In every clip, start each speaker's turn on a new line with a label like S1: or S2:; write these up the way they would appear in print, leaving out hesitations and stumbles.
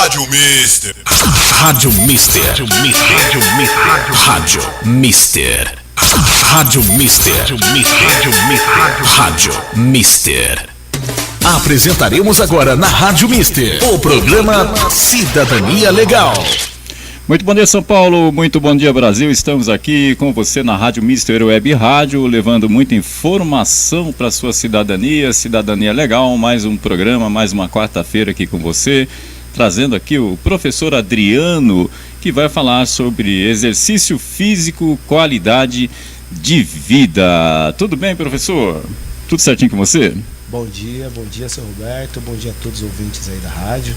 S1: Rádio Mister.
S2: Rádio Mister. Rádio Mister. Rádio Mister. Rádio Mister. Rádio Mister. Apresentaremos agora na Rádio Mister o programa Cidadania Legal.
S3: Muito bom dia, São Paulo, muito bom dia, Brasil. Estamos aqui com você na Rádio Mister Web Rádio, levando muita informação para a sua cidadania legal. Mais um programa, mais uma quarta-feira aqui com você, trazendo aqui o professor Adriano, que vai falar sobre exercício físico, qualidade de vida. Tudo bem, professor? Tudo certinho com você?
S4: Bom dia, seu Roberto, bom dia a todos os ouvintes aí da rádio.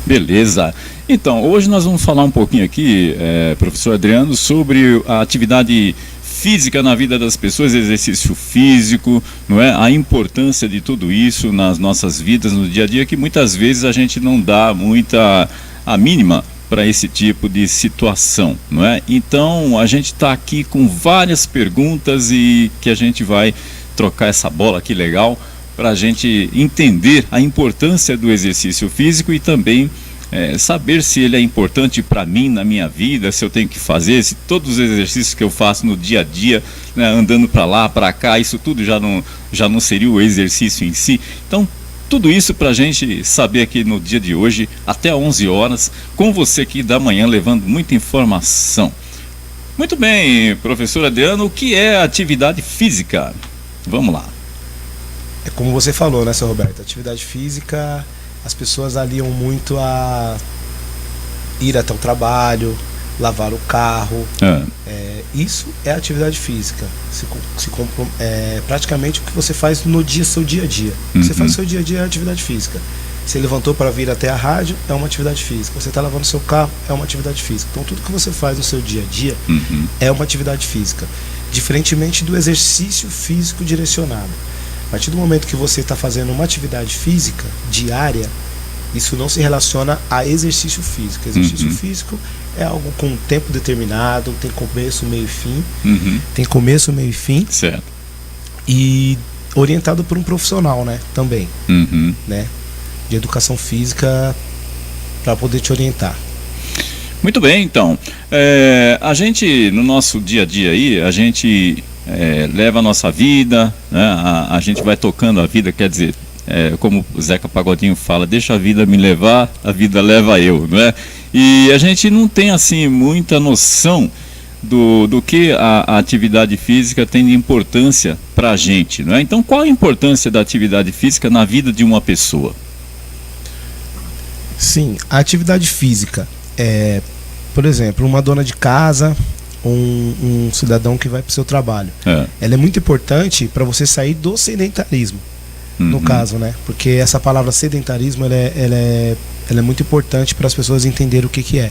S3: Beleza. Então, hoje nós vamos falar um pouquinho aqui, professor Adriano, sobre a atividade física na vida das pessoas, exercício físico, não é? A importância de tudo isso nas nossas vidas, no dia a dia, que muitas vezes a gente não dá a mínima para esse tipo de situação, não é? Então, a gente está aqui com várias perguntas e que a gente vai trocar essa bola aqui legal, para a gente entender a importância do exercício físico e também saber se ele é importante para mim na minha vida, se eu tenho que fazer, se todos os exercícios que eu faço no dia a dia, né, andando para lá, para cá, isso tudo já não seria o exercício em si. Então, tudo isso para a gente saber aqui no dia de hoje, até 11 horas, com você aqui da manhã, levando muita informação. Muito bem, professor Adriano, o que é atividade física? Vamos lá.
S4: É como você falou, né, seu Roberto? Atividade física, as pessoas aliam muito a ir até o trabalho, lavar o carro. Isso é atividade física. Praticamente o que você faz no seu dia a dia. O que você faz no seu dia a dia é atividade física. Você levantou para vir até a rádio, é uma atividade física. Você está lavando seu carro, é uma atividade física. Então tudo que você faz no seu dia a dia é uma atividade física. Diferentemente do exercício físico direcionado. A partir do momento que você está fazendo uma atividade física diária, isso não se relaciona a exercício físico. Exercício físico é algo com tempo determinado, tem começo, meio e fim. Tem começo, meio e fim.
S3: Certo.
S4: E orientado por um profissional, né? Também. Né? De educação física, para poder te orientar.
S3: Muito bem, então. A gente, no nosso dia a dia aí, a gente leva a nossa vida, né? A gente vai tocando a vida, quer dizer, como o Zeca Pagodinho fala, deixa a vida me levar, a vida leva eu, não é? E a gente não tem, assim, muita noção do que a atividade física tem de importância para a gente, não é? Então, qual a importância da atividade física na vida de uma pessoa?
S4: Sim, a atividade física por exemplo, uma dona de casa, um cidadão que vai para o seu trabalho, ela é muito importante para você sair do sedentarismo, no caso, né? Porque essa palavra sedentarismo ela é muito importante para as pessoas entenderem o que é.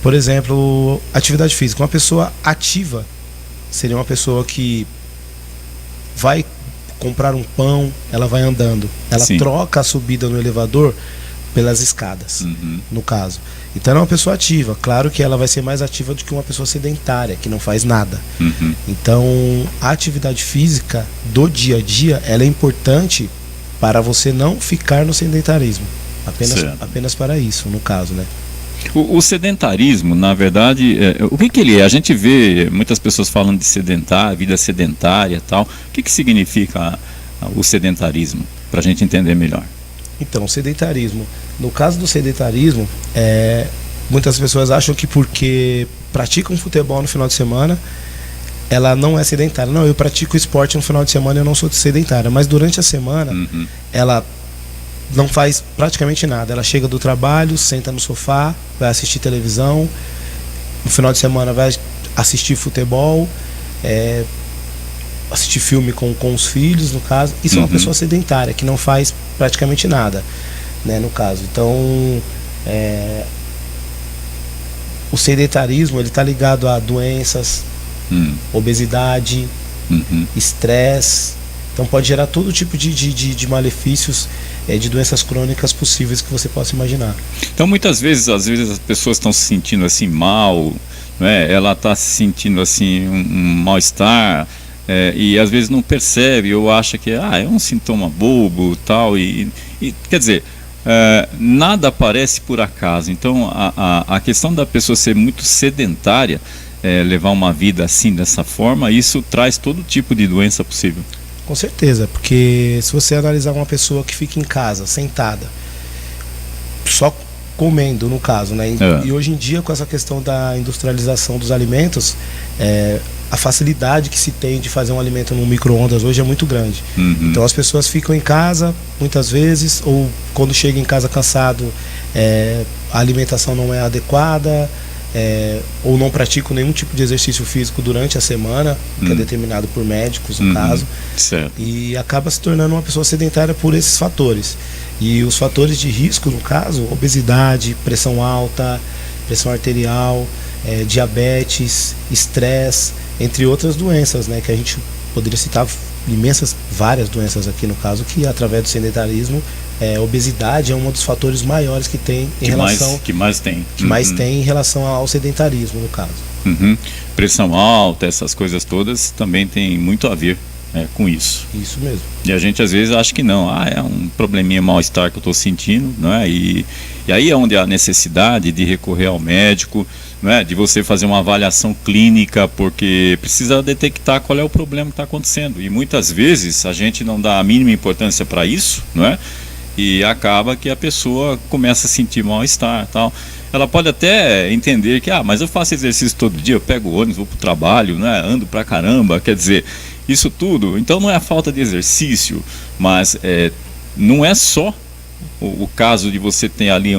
S4: Por exemplo, atividade física, uma pessoa ativa seria uma pessoa que vai comprar um pão, ela vai andando, ela troca a subida no elevador pelas escadas, no caso. Então ela é uma pessoa ativa. Claro que ela vai ser mais ativa do que uma pessoa sedentária, que não faz nada. Então a atividade física do dia a dia, ela é importante para você não ficar no sedentarismo. Apenas para isso, no caso, né?
S3: O sedentarismo, na verdade, o que ele é? A gente vê muitas pessoas falando de vida sedentária e tal. O que significa o sedentarismo? Para a gente entender melhor.
S4: Então, sedentarismo. No caso do sedentarismo, muitas pessoas acham que porque praticam futebol no final de semana, ela não é sedentária. Não, eu pratico esporte no final de semana e eu não sou sedentária. Mas durante a semana, ela não faz praticamente nada. Ela chega do trabalho, senta no sofá, vai assistir televisão. No final de semana vai assistir futebol, assistir filme com os filhos, no caso. Isso é uma pessoa sedentária, que não faz praticamente nada, né, no caso. Então, o sedentarismo, ele está ligado a doenças, obesidade, estresse. Então pode gerar todo tipo de malefícios, de doenças crônicas possíveis que você possa imaginar.
S3: Então muitas vezes, às vezes as pessoas estão se sentindo assim mal, né? Ela está se sentindo assim um mal-estar, e às vezes não percebe ou acha que é um sintoma bobo tal, e quer dizer, nada aparece por acaso. Então, a questão da pessoa ser muito sedentária, levar uma vida assim, dessa forma, isso traz todo tipo de doença possível.
S4: Com certeza, porque se você analisar uma pessoa que fica em casa, sentada, só comendo, no caso, né? E hoje em dia, com essa questão da industrialização dos alimentos, a facilidade que se tem de fazer um alimento no micro-ondas hoje é muito grande. Então as pessoas ficam em casa, muitas vezes, ou quando chegam em casa cansado, a alimentação não é adequada, ou não praticam nenhum tipo de exercício físico durante a semana, que é determinado por médicos, no caso.
S3: Certo.
S4: E acaba se tornando uma pessoa sedentária por esses fatores. E os fatores de risco, no caso, obesidade, pressão alta, pressão arterial, diabetes, estresse, entre outras doenças, né, que a gente poderia citar várias doenças aqui no caso, que através do sedentarismo, obesidade é um dos fatores maiores que tem em relação
S3: que mais tem
S4: em relação ao sedentarismo, no caso.
S3: Pressão alta, essas coisas todas também tem muito a ver com isso.
S4: Isso mesmo.
S3: E a gente às vezes acha que não, é um probleminha, mal-estar que eu estou sentindo, né? E aí é onde há a necessidade de recorrer ao médico, né? De você fazer uma avaliação clínica, porque precisa detectar qual é o problema que está acontecendo. E muitas vezes a gente não dá a mínima importância para isso, né? E acaba que a pessoa começa a sentir mal-estar, tal. Ela pode até entender que, mas eu faço exercício todo dia, eu pego o ônibus, vou para o trabalho, né? Ando pra caramba, quer dizer, isso tudo. Então não é a falta de exercício, mas não é só o caso de você ter ali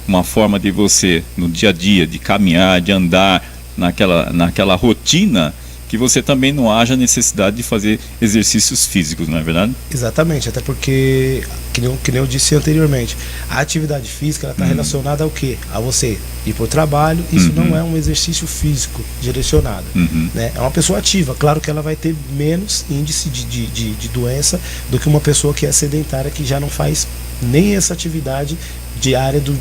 S3: uma forma de você, no dia a dia, de caminhar, de andar naquela rotina, que você também não haja necessidade de fazer exercícios físicos, não é verdade?
S4: Exatamente, até porque, que nem eu disse anteriormente, a atividade física está relacionada ao quê? A você ir para o trabalho. Isso não é um exercício físico direcionado, né? É uma pessoa ativa, claro que ela vai ter menos índice de doença do que uma pessoa que é sedentária, que já não faz nem essa atividade diária de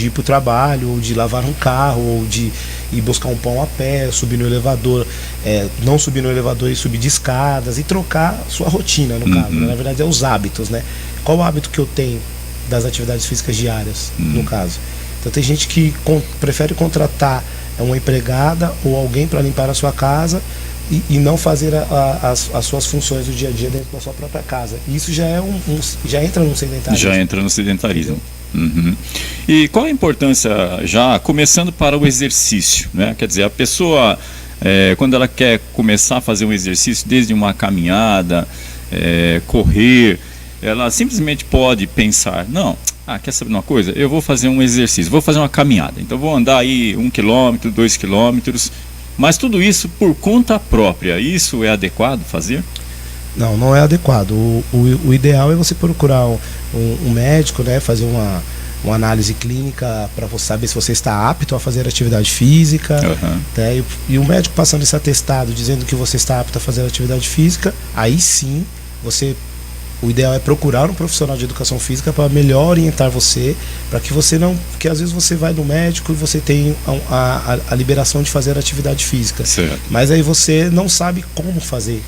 S4: ir para o trabalho, ou de lavar um carro, ou de ir buscar um pão a pé, subir no elevador, não subir no elevador e subir de escadas, e trocar sua rotina, no caso, né? Na verdade é os hábitos, né? Qual o hábito que eu tenho das atividades físicas diárias, no caso? Então tem gente que prefere contratar uma empregada ou alguém para limpar a sua casa e não fazer as suas funções do dia a dia dentro da sua própria casa. Isso já já entra no sedentarismo.
S3: Já entra no sedentarismo. E qual a importância, já começando para o exercício, né? Quer dizer, a pessoa, quando ela quer começar a fazer um exercício, desde uma caminhada, correr, ela simplesmente pode pensar, não, quer saber uma coisa? Eu vou fazer um exercício, vou fazer uma caminhada, então vou andar aí 1 quilômetro, 2 quilômetros, mas tudo isso por conta própria. Isso é adequado fazer?
S4: Não é adequado. O ideal é você procurar um médico, né, fazer uma análise clínica para você saber se você está apto a fazer atividade física, né, e o médico passando esse atestado dizendo que você está apto a fazer atividade física, aí sim o ideal é procurar um profissional de educação física para melhor orientar você, para que você não... Porque às vezes você vai no médico e você tem a liberação de fazer atividade física.
S3: Certo.
S4: Mas aí você não sabe como fazer.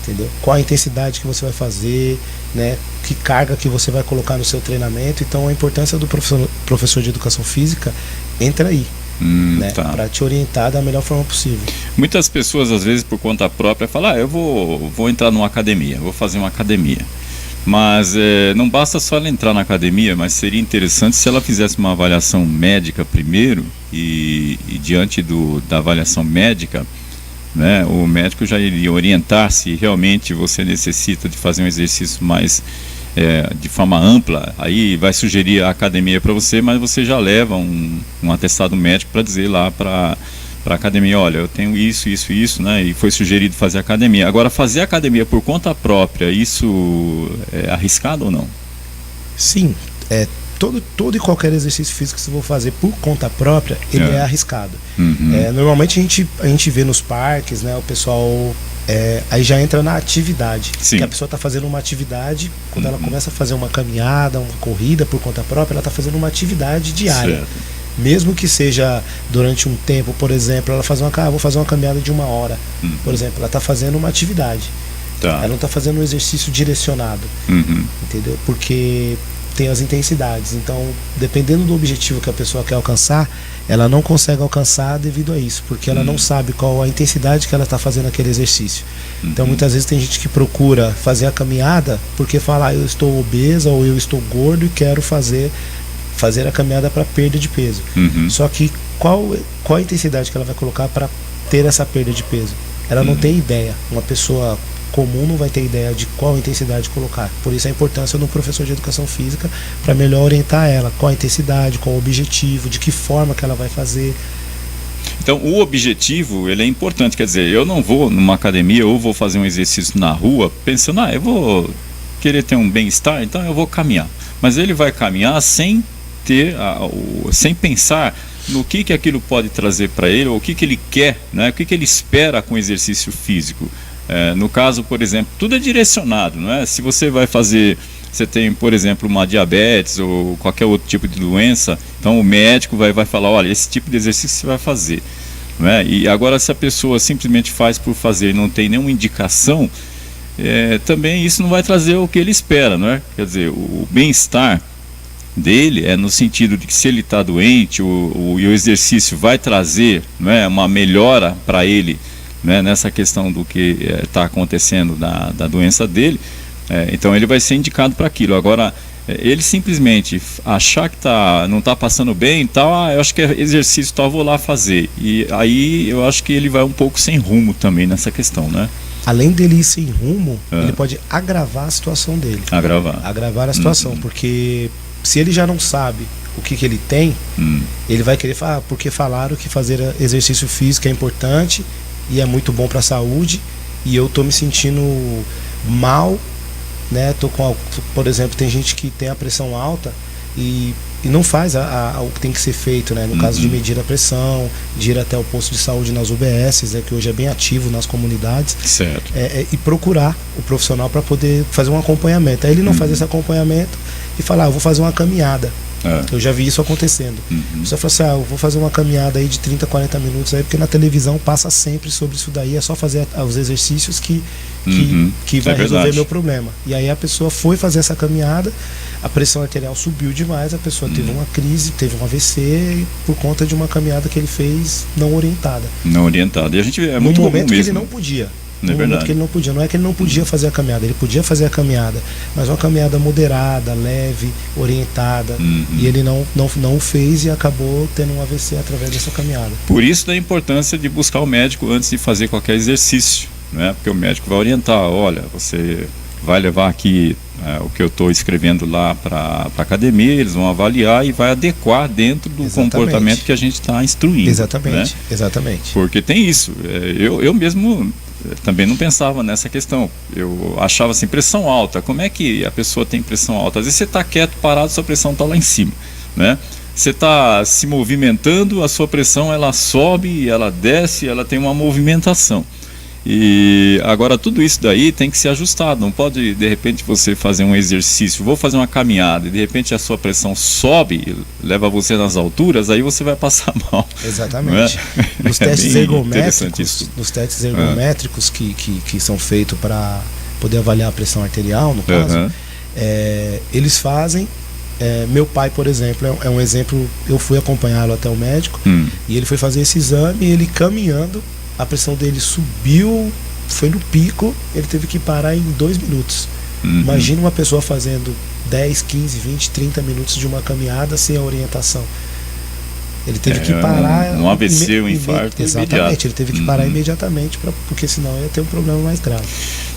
S4: Entendeu? Qual a intensidade que você vai fazer, né? Que carga que você vai colocar no seu treinamento. Então a importância do professor de educação física entra aí. Né, para te orientar da melhor forma possível.
S3: Muitas pessoas, às vezes, por conta própria, falam, eu vou entrar numa academia, vou fazer uma academia. Mas não basta só ela entrar na academia, mas seria interessante se ela fizesse uma avaliação médica primeiro, e diante da avaliação médica, né, o médico já iria orientar se realmente você necessita de fazer um exercício mais de forma ampla. Aí vai sugerir a academia para você, mas você já leva um atestado médico para dizer lá para a academia, olha, eu tenho isso, né, e foi sugerido fazer academia. Agora, fazer academia por conta própria, isso é arriscado ou não?
S4: Sim, todo e qualquer exercício físico que você for fazer por conta própria, ele é arriscado. Normalmente a gente vê nos parques, né, o pessoal aí já entra na atividade.
S3: Sim.
S4: Que a pessoa está fazendo uma atividade, quando ela começa a fazer uma caminhada, uma corrida por conta própria, ela está fazendo uma atividade diária.
S3: Certo.
S4: Mesmo que seja durante um tempo, por exemplo, ela vou fazer uma caminhada de 1 hora, por exemplo, ela está fazendo uma atividade. Ela não está fazendo um exercício direcionado. Entendeu? Porque tem as intensidades. Então, dependendo do objetivo que a pessoa quer alcançar, ela não consegue alcançar devido a isso, porque ela não sabe qual a intensidade que ela está fazendo aquele exercício. Então, muitas vezes tem gente que procura fazer a caminhada porque fala, eu estou obesa ou eu estou gordo e quero fazer a caminhada para perda de peso. Só que qual a intensidade que ela vai colocar para ter essa perda de peso? Ela não tem ideia. Uma pessoa comum não vai ter ideia de qual intensidade colocar. Por isso a importância do professor de educação física para melhor orientar ela, qual a intensidade, qual o objetivo, de que forma que ela vai fazer.
S3: Então o objetivo, ele é importante, quer dizer, eu não vou numa academia ou vou fazer um exercício na rua pensando, eu vou querer ter um bem-estar, então eu vou caminhar. Mas ele vai caminhar sem pensar no que aquilo pode trazer para ele, ou o que ele quer, né? O que ele espera com o exercício físico. No caso, por exemplo, tudo é direcionado, não é? Se você vai fazer, você tem, por exemplo, uma diabetes ou qualquer outro tipo de doença, então o médico vai falar, olha, esse tipo de exercício você vai fazer, não é? E agora, se a pessoa simplesmente faz por fazer e não tem nenhuma indicação, também isso não vai trazer o que ele espera, não é? Quer dizer, o bem-estar dele é no sentido de que se ele está doente, o exercício vai trazer, não é, uma melhora para ele, né, nessa questão do que está acontecendo da doença dele, então ele vai ser indicado para aquilo. Agora, ele simplesmente achar que não está passando bem e tal, eu acho que é exercício tal, vou lá fazer. E aí eu acho que ele vai um pouco sem rumo também nessa questão, né?
S4: Além dele ir sem rumo, ele pode agravar a situação dele. Agravar a situação, porque se ele já não sabe o que ele tem, ele vai querer falar, porque falaram que fazer exercício físico é importante e é muito bom para a saúde, e eu tô me sentindo mal, né? Por exemplo, tem gente que tem a pressão alta e não faz o que tem que ser feito, né? No caso de medir a pressão, de ir até o posto de saúde nas UBSs, que hoje é bem ativo nas comunidades,
S3: certo.
S4: E procurar o profissional para poder fazer um acompanhamento. Aí ele não faz esse acompanhamento e fala, eu vou fazer uma caminhada. Eu já vi isso acontecendo. Você fala assim, eu vou fazer uma caminhada aí de 30, 40 minutos aí, porque na televisão passa sempre sobre isso daí, é só fazer os exercícios que vai resolver meu problema. E aí a pessoa foi fazer essa caminhada, a pressão arterial subiu demais, a pessoa teve uma crise, teve um AVC por conta de uma caminhada que ele fez não orientada.
S3: E a gente muito
S4: no momento que
S3: mesmo.
S4: ele não podia.
S3: É verdade.
S4: Que ele não podia, não é que ele não podia fazer a caminhada, ele podia fazer a caminhada, mas uma caminhada moderada, leve, orientada, e ele não o fez e acabou tendo um AVC através dessa caminhada.
S3: Por isso da importância de buscar o médico antes de fazer qualquer exercício, né? Porque o médico vai orientar, olha, você vai levar aqui o que eu estou escrevendo lá para a academia, eles vão avaliar e vai adequar dentro do comportamento que a gente está instruindo.
S4: Exatamente,
S3: né?
S4: Exatamente.
S3: Porque tem isso, eu mesmo também não pensava nessa questão. Eu achava assim, pressão alta, como é que a pessoa tem pressão alta? Às vezes você está quieto, parado, sua pressão está lá em cima, né? Você está se movimentando, a sua pressão ela sobe, ela desce, ela tem uma movimentação. E agora tudo isso daí tem que ser ajustado. Não pode de repente você fazer um exercício, vou fazer uma caminhada e de repente a sua pressão sobe, leva você nas alturas, aí você vai passar mal.
S4: Exatamente. Nos testes ergométricos que são feitos para poder avaliar a pressão arterial, no caso, eles fazem. Meu pai, por exemplo, é um exemplo. Eu fui acompanhá-lo até o médico e ele foi fazer esse exame e ele caminhando, a pressão dele subiu, foi no pico, ele teve que parar em 2 minutos. Imagina uma pessoa fazendo 10, 15, 20, 30 minutos de uma caminhada sem a orientação. Ele teve que parar.
S3: Um AVC, um infarto.
S4: Exatamente,
S3: imediato.
S4: Ele teve que parar imediatamente, porque senão ia ter um problema mais grave.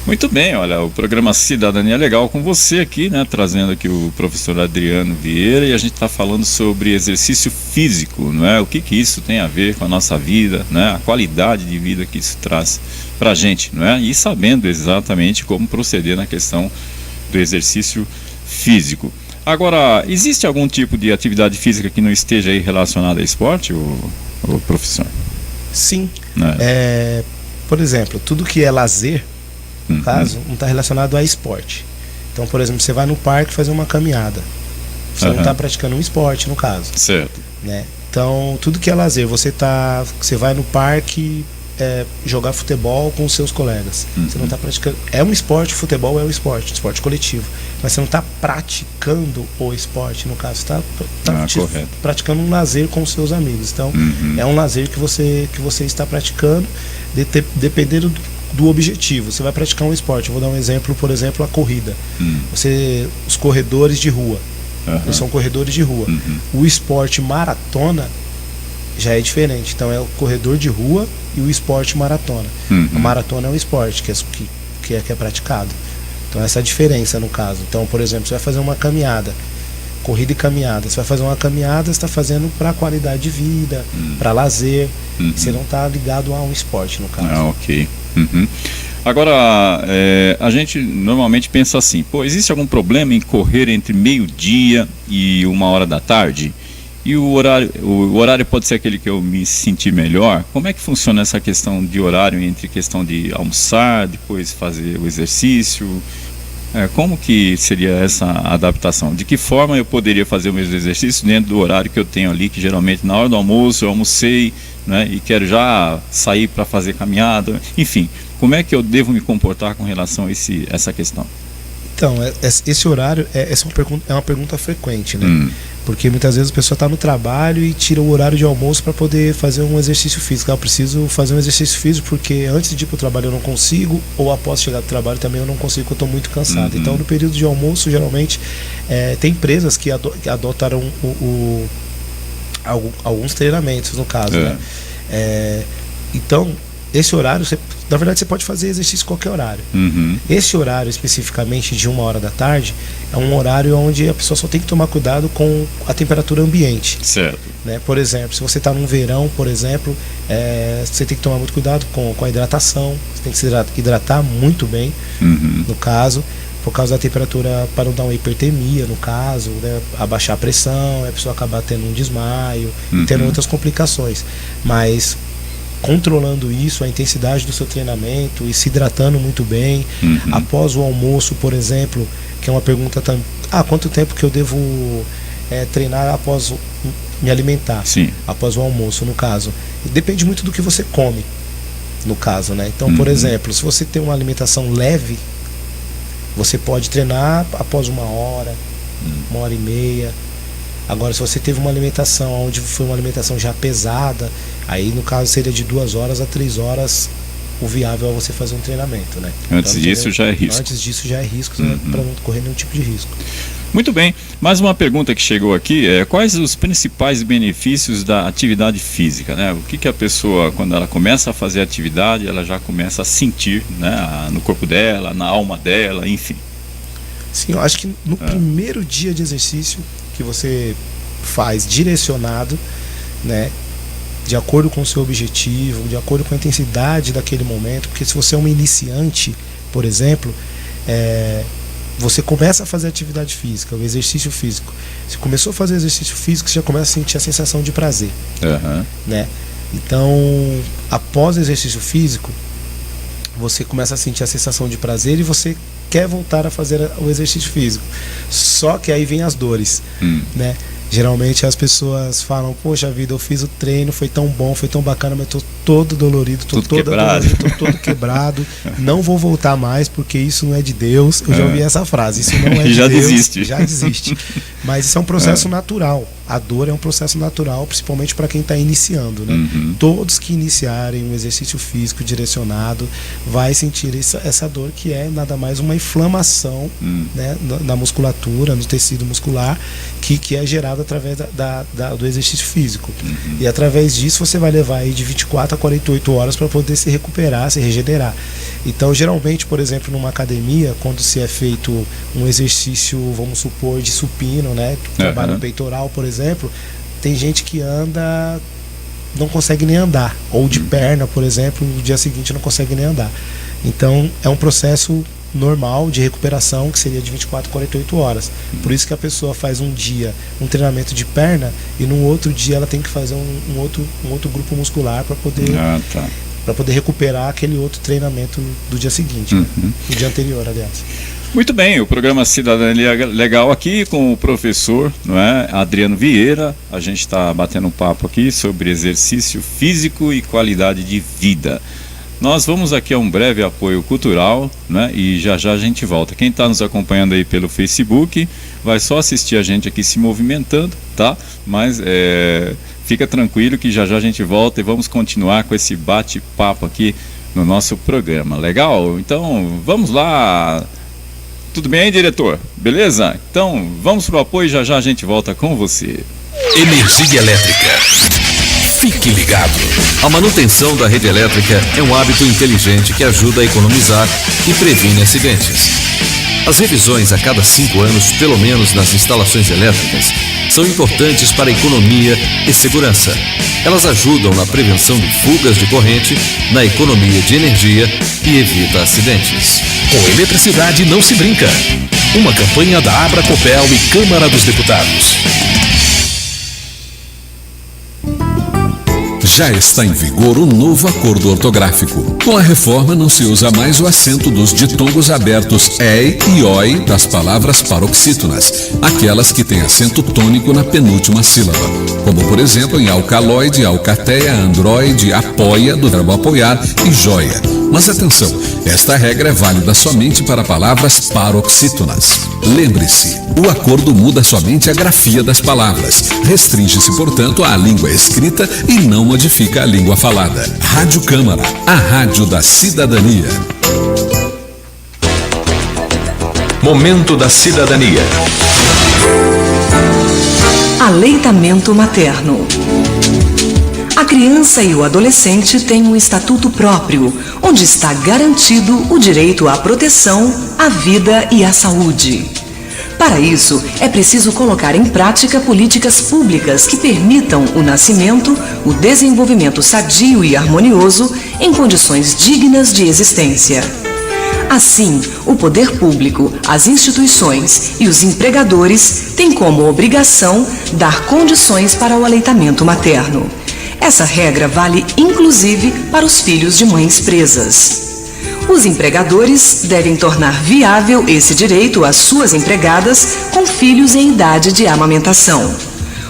S3: Muito bem, olha, o programa Cidadania Legal com você aqui, né, trazendo aqui o professor Adriano Vieira, e a gente está falando sobre exercício físico, não é? O que isso tem a ver com a nossa vida, né? A qualidade de vida que isso traz para a gente, não é? E sabendo exatamente como proceder na questão do exercício físico. Agora, existe algum tipo de atividade física que não esteja aí relacionada a esporte, ou professor?
S4: Sim. Por exemplo, tudo que é lazer, no caso, não está relacionado a esporte. Então, por exemplo, você vai no parque fazer uma caminhada. Você não está praticando um esporte, no caso.
S3: Certo.
S4: Né? Então, tudo que é lazer, você vai no parque jogar futebol com os seus colegas. Você não está praticando. É um esporte, futebol é um esporte coletivo. Mas você não está praticando o esporte, no caso, está praticando um lazer com os seus amigos. Então, é um lazer que você está praticando, dependendo do objetivo. Você vai praticar um esporte. Eu vou dar um exemplo, por exemplo, a corrida. Os corredores de rua. Eles são corredores de rua. O esporte maratona já é diferente. Então é o corredor de rua e o esporte maratona. A maratona é um esporte que é praticado. Então essa é a diferença no caso. Então, por exemplo, você vai fazer uma caminhada, corrida e caminhada. Você vai fazer uma caminhada, você está fazendo para qualidade de vida, para lazer. Você não está ligado a um esporte no caso.
S3: Ok. Agora, a gente normalmente pensa assim, existe algum problema em correr entre meio-dia e 1h da tarde? E o horário pode ser aquele que eu me sentir melhor? Como é que funciona essa questão de horário entre questão de almoçar, depois fazer o exercício? Como que seria essa adaptação? De que forma eu poderia fazer o mesmo exercício dentro do horário que eu tenho ali, que geralmente na hora do almoço eu almocei, né, e quero já sair para fazer caminhada, enfim, como é que eu devo me comportar com relação a essa questão?
S4: Então, esse horário é uma pergunta frequente, né? Porque muitas vezes a pessoa está no trabalho e tira o horário de almoço para poder fazer um exercício físico. Eu preciso fazer um exercício físico porque antes de ir para o trabalho eu não consigo, ou após chegar do trabalho também eu não consigo, porque eu estou muito cansado. Então, no período de almoço, geralmente, tem empresas que adotaram alguns treinamentos, no caso, né? Então, esse horário, na verdade, você pode fazer exercício em qualquer horário. Esse horário, especificamente de 1h da tarde, é um horário onde a pessoa só tem que tomar cuidado com a temperatura ambiente.
S3: Certo.
S4: Né? Por exemplo, se você está num verão, por exemplo, você tem que tomar muito cuidado com a hidratação. Você tem que se hidratar muito bem, no caso, por causa da temperatura, para não dar uma hipertermia, no caso, né? Abaixar a pressão, a pessoa acabar tendo um desmaio, tendo outras complicações. Mas controlando isso, a intensidade do seu treinamento e se hidratando muito bem, após o almoço, por exemplo, que é uma pergunta também, quanto tempo que eu devo treinar após me alimentar?
S3: Sim.
S4: Após o almoço, no caso. Depende muito do que você come, no caso, né? Então, por exemplo, se você tem uma alimentação leve, você pode treinar após 1h, 1h30. Agora, se você teve uma alimentação onde foi uma alimentação já pesada, aí no caso seria de 2 horas a 3 horas o viável é você fazer um treinamento, né?
S3: Antes disso já é risco.
S4: Antes disso já é risco, para não correr nenhum tipo de risco.
S3: Muito bem, mais uma pergunta que chegou aqui quais os principais benefícios da atividade física, né? O que a pessoa, quando ela começa a fazer atividade, ela já começa a sentir, né, no corpo dela, na alma dela, enfim.
S4: Sim, eu acho que no primeiro dia de exercício que você faz direcionado, né, de acordo com o seu objetivo, de acordo com a intensidade daquele momento, porque se você é um iniciante, por exemplo, você começa a fazer atividade física, o exercício físico. Você começou a fazer exercício físico, você já começa a sentir a sensação de prazer, né? Então, após o exercício físico, você começa a sentir a sensação de prazer e você quer voltar a fazer o exercício físico. Só que aí vem as dores, né? Geralmente as pessoas falam, poxa vida, eu fiz o treino, foi tão bom, foi tão bacana, mas tô todo dolorido, tô todo quebrado, não vou voltar mais porque isso não é de Deus. Eu já ouvi essa frase, isso não é de
S3: já
S4: Deus.
S3: Desiste.
S4: Já desiste. Mas isso é um processo natural. A dor é um processo natural, principalmente para quem está iniciando, né? Todos que iniciarem um exercício físico direcionado vai sentir essa dor, que é nada mais uma inflamação, né, na musculatura, no tecido muscular, que é gerado através do exercício físico. E através disso você vai levar aí de 24 a 48 horas para poder se recuperar, se regenerar. Então, geralmente, por exemplo, numa academia, quando se é feito um exercício, vamos supor, de supino, né, trabalho peitoral, por exemplo, tem gente que anda, não consegue nem andar, ou de perna, por exemplo, no dia seguinte não consegue nem andar. Então, é um processo normal de recuperação, que seria de 24 a 48 horas. Por isso que a pessoa faz um dia um treinamento de perna e no outro dia ela tem que fazer um outro grupo muscular para poder para poder recuperar aquele outro treinamento do dia seguinte, do dia anterior, aliás.
S3: Muito bem, o programa Cidadania Legal aqui com o professor, não é, Adriano Vieira. A gente está batendo um papo aqui sobre exercício físico e qualidade de vida. Nós vamos aqui a um breve apoio cultural, né? E já já a gente volta. Quem está nos acompanhando aí pelo Facebook vai só assistir a gente aqui se movimentando, tá? Mas fica tranquilo que já já a gente volta e vamos continuar com esse bate-papo aqui no nosso programa. Legal? Então vamos lá. Tudo bem aí, diretor? Beleza? Então vamos pro apoio e já já a gente volta com você.
S2: Energia elétrica. Fique ligado.
S1: A manutenção da rede elétrica é um hábito inteligente que ajuda a economizar e previne acidentes. As revisões a cada 5 anos, pelo menos nas instalações elétricas, são importantes para a economia e segurança. Elas ajudam na prevenção de fugas de corrente, na economia de energia e evita acidentes.
S2: Com eletricidade não se brinca. Uma campanha da Abracopel e Câmara dos Deputados.
S5: Já está em vigor o novo acordo ortográfico. Com a reforma não se usa mais o acento dos ditongos abertos EI e OI das palavras paroxítonas, aquelas que têm acento tônico na penúltima sílaba, como por exemplo em alcaloide, alcateia, androide, apoia, do verbo apoiar e joia. Mas atenção, esta regra é válida somente para palavras paroxítonas. Lembre-se, o acordo muda somente a grafia das palavras, restringe-se, portanto, à língua escrita e não modifica a língua falada. Rádio Câmara, a rádio da cidadania.
S2: Momento da cidadania.
S6: Aleitamento materno. A criança e o adolescente têm um estatuto próprio, onde está garantido o direito à proteção, à vida e à saúde. Para isso, é preciso colocar em prática políticas públicas que permitam o nascimento, o desenvolvimento sadio e harmonioso em condições dignas de existência. Assim, o poder público, as instituições e os empregadores têm como obrigação dar condições para o aleitamento materno. Essa regra vale inclusive para os filhos de mães presas. Os empregadores devem tornar viável esse direito às suas empregadas com filhos em idade de amamentação.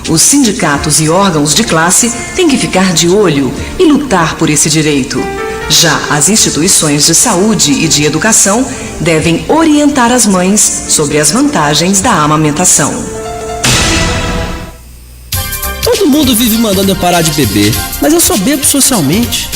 S6: Os sindicatos e órgãos de classe têm que ficar de olho e lutar por esse direito. Já as instituições de saúde e de educação devem orientar as mães sobre as vantagens da amamentação.
S7: Todo mundo vive mandando eu parar de beber, mas eu só bebo socialmente.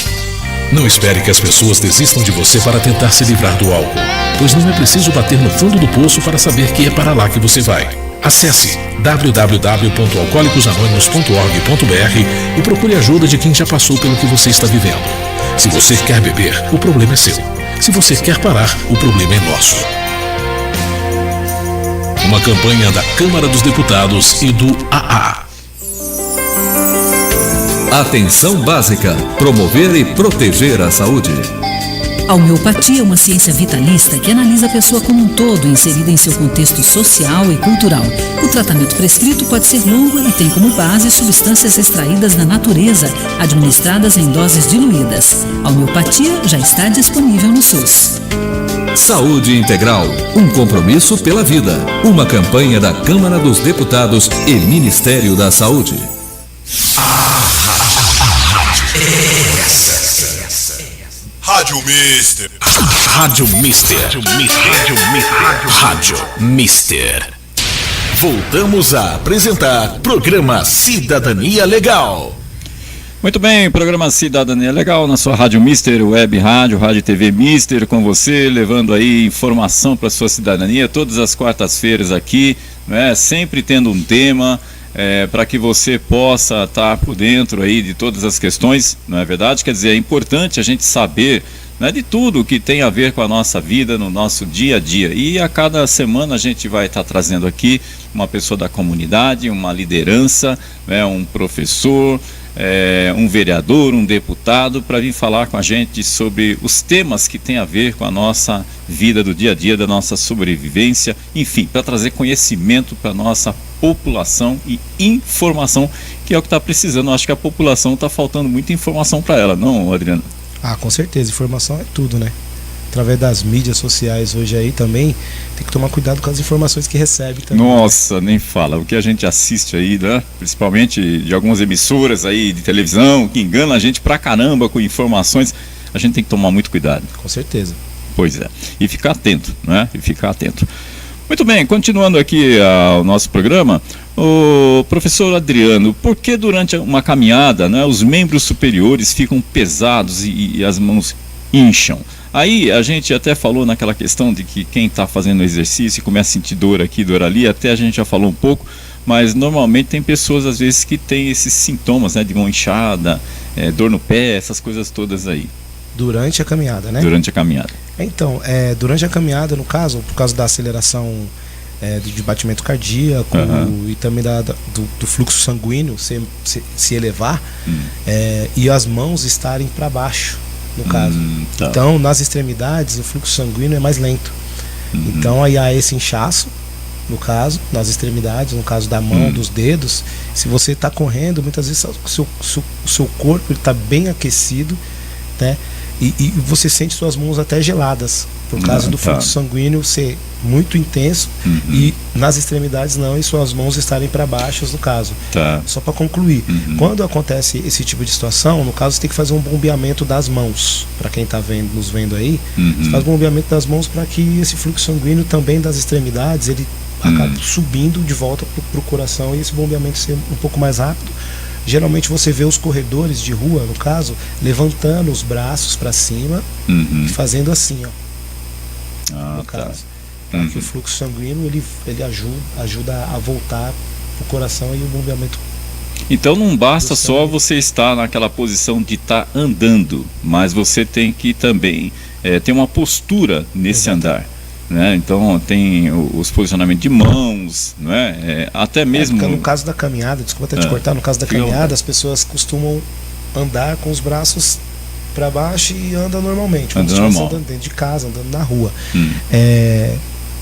S2: Não espere que as pessoas desistam de você para tentar se livrar do álcool, pois não é preciso bater no fundo do poço para saber que é para lá que você vai. Acesse www.alcoolicosanonimos.org.br e procure ajuda de quem já passou pelo que você está vivendo. Se você quer beber, o problema é seu. Se você quer parar, o problema é nosso. Uma campanha da Câmara dos Deputados e do AA.
S1: Atenção básica, promover e proteger a saúde.
S8: A homeopatia é uma ciência vitalista que analisa a pessoa como um todo, inserida em seu contexto social e cultural. O tratamento prescrito pode ser longo e tem como base substâncias extraídas da natureza, administradas em doses diluídas. A homeopatia já está disponível no SUS.
S1: Saúde Integral, um compromisso pela vida. Uma campanha da Câmara dos Deputados e Ministério da Saúde.
S2: Rádio Mister. Rádio Mister. Rádio Mister. Voltamos a apresentar programa Cidadania Legal.
S3: Muito bem, programa Cidadania Legal na sua Rádio Mister, Web Rádio, Rádio TV Mister, com você, levando aí informação para a sua cidadania, todas as quartas-feiras aqui, né? Sempre tendo um tema, para que você possa estar por dentro aí de todas as questões, não é verdade? Quer dizer, é importante a gente saber, né, de tudo que tem a ver com a nossa vida, no nosso dia a dia. E a cada semana a gente vai estar trazendo aqui uma pessoa da comunidade, uma liderança, né, um professor, um vereador, um deputado, para vir falar com a gente sobre os temas que tem a ver com a nossa vida do dia a dia, da nossa sobrevivência, enfim, para trazer conhecimento para a nossa população e informação, que é o que está precisando. Eu acho que a população está faltando muita informação para ela, não, Adriano?
S4: Ah, com certeza, informação é tudo, né? através das mídias sociais hoje aí também, tem que tomar cuidado com as informações que recebe também.
S3: Nossa, nem fala. O que a gente assiste aí, né? Principalmente de algumas emissoras aí de televisão, que enganam a gente pra caramba com informações, a gente tem que tomar muito cuidado.
S4: Com certeza.
S3: Pois é. E ficar atento, né? E ficar atento. Muito bem, continuando aqui o nosso programa, o professor Adriano, por que durante uma caminhada, né, os membros superiores ficam pesados e as mãos incham? Aí a gente até falou naquela questão de que quem está fazendo exercício e começa a sentir dor aqui, dor ali, até a gente já falou um pouco, mas normalmente tem pessoas às vezes que têm esses sintomas, né, de mão inchada, dor no pé, essas coisas todas aí.
S4: Durante a caminhada, né?
S3: Durante a caminhada.
S4: Então, durante a caminhada, no caso, por causa da aceleração de batimento cardíaco e também do fluxo sanguíneo se elevar, e as mãos estarem para baixo, no caso. Tá. Então, nas extremidades, o fluxo sanguíneo é mais lento. Então, aí há esse inchaço, no caso, nas extremidades, no caso da mão, dos dedos. Se você está correndo, muitas vezes o seu corpo está bem aquecido, né? E você sente suas mãos até geladas, por causa do fluxo sanguíneo ser muito intenso e nas extremidades não, e suas mãos estarem para baixo, no caso. Só para concluir, quando acontece esse tipo de situação, no caso você tem que fazer um bombeamento das mãos. Para quem está nos vendo aí, você faz bombeamento das mãos para que esse fluxo sanguíneo também das extremidades ele acabe subindo de volta para o coração e esse bombeamento ser um pouco mais rápido. Geralmente você vê os corredores de rua, no caso, levantando os braços para cima e fazendo assim, ó. No caso, para que o fluxo sanguíneo ele ajuda a voltar pro coração e o bombeamento.
S3: Então não basta só você estar naquela posição de estar andando, mas você tem que também ter uma postura nesse andar. Né? Então tem os posicionamentos de mãos, né? Até mesmo
S4: no caso da caminhada, desculpa até te cortar, no caso da caminhada as pessoas costumam andar com os braços para baixo e andam normalmente, como se estivesse andando dentro de casa, andando na rua.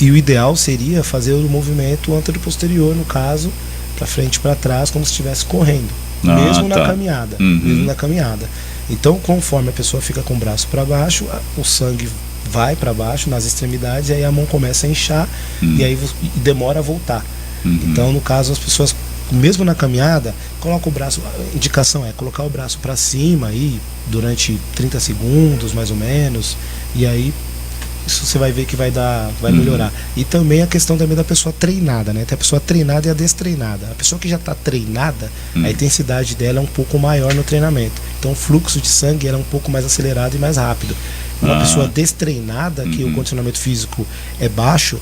S4: E o ideal seria fazer o movimento anterior-posterior, no caso, para frente e para trás, como se estivesse correndo, mesmo na caminhada, mesmo na caminhada. Então, conforme a pessoa fica com o braço para baixo, o sangue vai para baixo nas extremidades e aí a mão começa a inchar e aí demora a voltar. Então, no caso, as pessoas, mesmo na caminhada, colocam o braço, a indicação é colocar o braço para cima aí durante 30 segundos mais ou menos, e aí isso você vai ver que vai melhorar. E também a questão também da pessoa treinada, né? Tem a pessoa treinada e a destreinada. A pessoa que já está treinada, a intensidade dela é um pouco maior no treinamento. Então o fluxo de sangue era um pouco mais acelerado e mais rápido. Uma pessoa destreinada, que o condicionamento físico é baixo,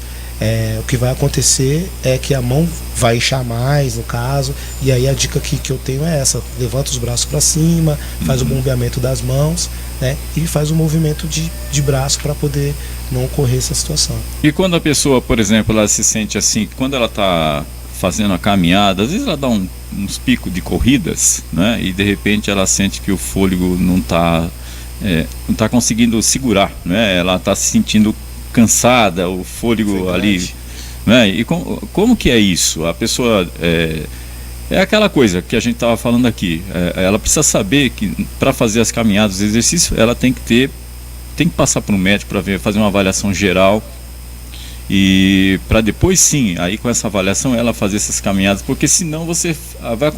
S4: o que vai acontecer é que a mão vai inchar mais, no caso, e aí a dica que eu tenho é essa: levanta os braços para cima, faz o bombeamento das mãos, né, e faz o movimento de braço para poder não ocorrer essa situação.
S3: E quando a pessoa, por exemplo, ela se sente assim, quando ela está fazendo a caminhada, às vezes ela dá uns picos de corridas, né, e de repente ela sente que o fôlego não está conseguindo segurar, né, ela está se sentindo cansada, o fôlego ali, né? E como que é isso? A pessoa é aquela coisa que a gente estava falando aqui, ela precisa saber que para fazer as caminhadas, os exercícios, ela tem que passar para um médico para fazer uma avaliação geral, e para depois sim, aí com essa avaliação ela fazer essas caminhadas, porque senão vai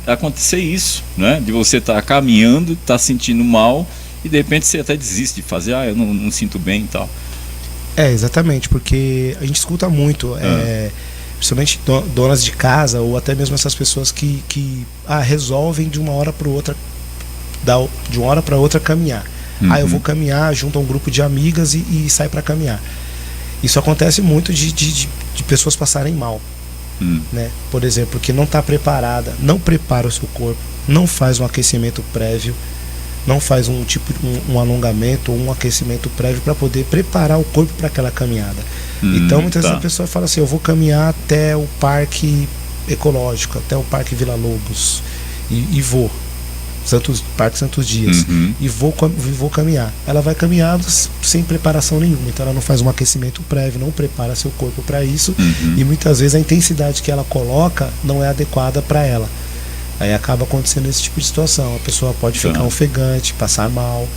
S3: acontecer isso, né? De você estar caminhando, estar sentindo mal e de repente você até desiste de fazer, eu não sinto bem e tal.
S4: Exatamente, porque a gente escuta muito, principalmente donas de casa ou até mesmo essas pessoas que resolvem de uma hora para outra caminhar. Eu vou caminhar junto a um grupo de amigas e sai para caminhar. Isso acontece muito de pessoas passarem mal, né? Por exemplo, porque não está preparada, não prepara o seu corpo, não faz um aquecimento prévio, não faz um alongamento ou um aquecimento prévio para poder preparar o corpo para aquela caminhada. Então muitas vezes a pessoa fala assim: eu vou caminhar até o Parque Ecológico, até o Parque Vila Lobos e vou Parque Santos Dias e vou caminhar. Ela vai caminhar sem preparação nenhuma, então ela não faz um aquecimento prévio, não prepara seu corpo para isso, e muitas vezes a intensidade que ela coloca não é adequada para ela. Aí acaba acontecendo esse tipo de situação. A pessoa pode ficar ofegante, passar mal.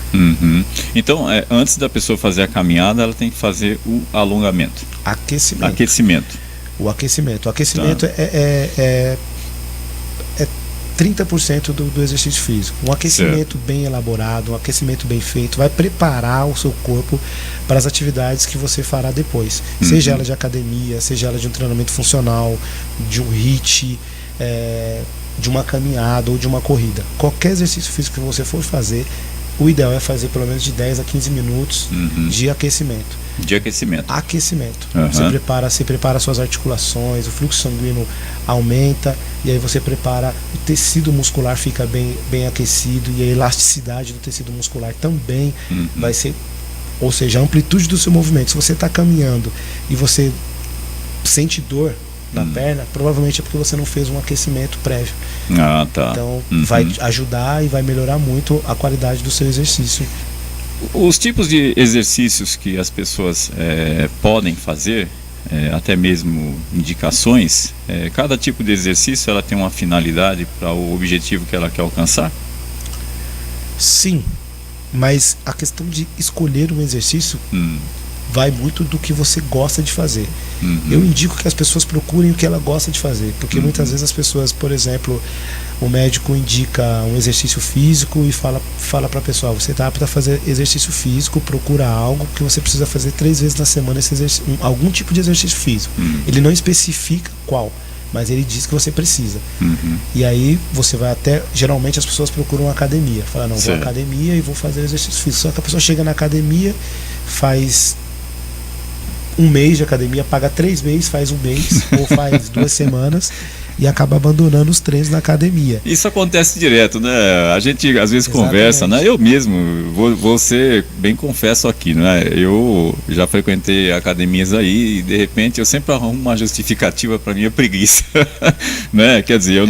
S3: Então, antes da pessoa fazer a caminhada, ela tem que fazer o alongamento.
S4: Aquecimento. O aquecimento é 30% do exercício físico. Um aquecimento bem elaborado, um aquecimento bem feito, vai preparar o seu corpo para as atividades que você fará depois. Seja ela de academia, seja ela de um treinamento funcional, de um HIIT, de uma caminhada ou de uma corrida. Qualquer exercício físico que você for fazer, o ideal é fazer pelo menos de 10 a 15 minutos de aquecimento. Aquecimento. Você prepara suas articulações, o fluxo sanguíneo aumenta, e aí você prepara, o tecido muscular fica bem aquecido, e a elasticidade do tecido muscular também vai ser, ou seja, a amplitude do seu movimento. Se você está caminhando e você sente dor na perna, provavelmente é porque você não fez um aquecimento prévio. Então vai ajudar e vai melhorar muito a qualidade do seu exercício.
S3: Os tipos de exercícios que as pessoas podem fazer, até mesmo indicações, cada tipo de exercício ela tem uma finalidade para o objetivo que ela quer alcançar?
S4: Sim, mas a questão de escolher um exercício vai muito do que você gosta de fazer. Eu indico que as pessoas procurem o que ela gosta de fazer, porque muitas vezes as pessoas, por exemplo, o médico indica um exercício físico e fala para a pessoa: você está apto a fazer exercício físico, procura algo que você precisa fazer 3 vezes na semana, algum tipo de exercício físico. Ele não especifica qual, mas ele diz que você precisa. E aí você vai geralmente as pessoas procuram uma academia, fala: não, vou à academia e vou fazer exercício físico. Só que a pessoa chega na academia, faz 1 mês de academia, paga 3 meses, faz 1 mês ou faz 2 semanas e acaba abandonando os treinos na academia.
S3: Isso acontece direto, né? A gente às vezes conversa, né? Eu mesmo, vou ser bem confesso aqui, né? Eu já frequentei academias aí e de repente eu sempre arrumo uma justificativa para minha preguiça, né? Quer dizer,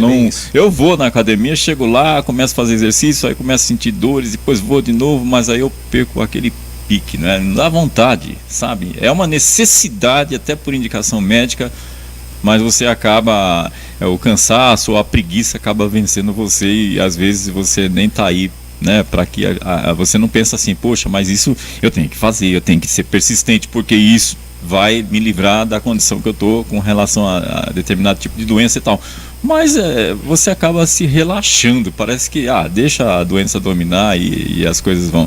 S3: eu vou na academia, chego lá, começo a fazer exercício, aí começo a sentir dores, depois vou de novo, mas aí eu perco aquele pique, né? Não dá vontade, sabe? É uma necessidade até por indicação médica, mas você acaba, o cansaço ou a preguiça acaba vencendo você e às vezes você nem tá aí, né? Para que você não pensa assim: poxa, mas isso eu tenho que fazer, eu tenho que ser persistente, porque isso vai me livrar da condição que eu tô com relação a determinado tipo de doença e tal. Mas você acaba se relaxando, parece que deixa a doença dominar e as coisas vão.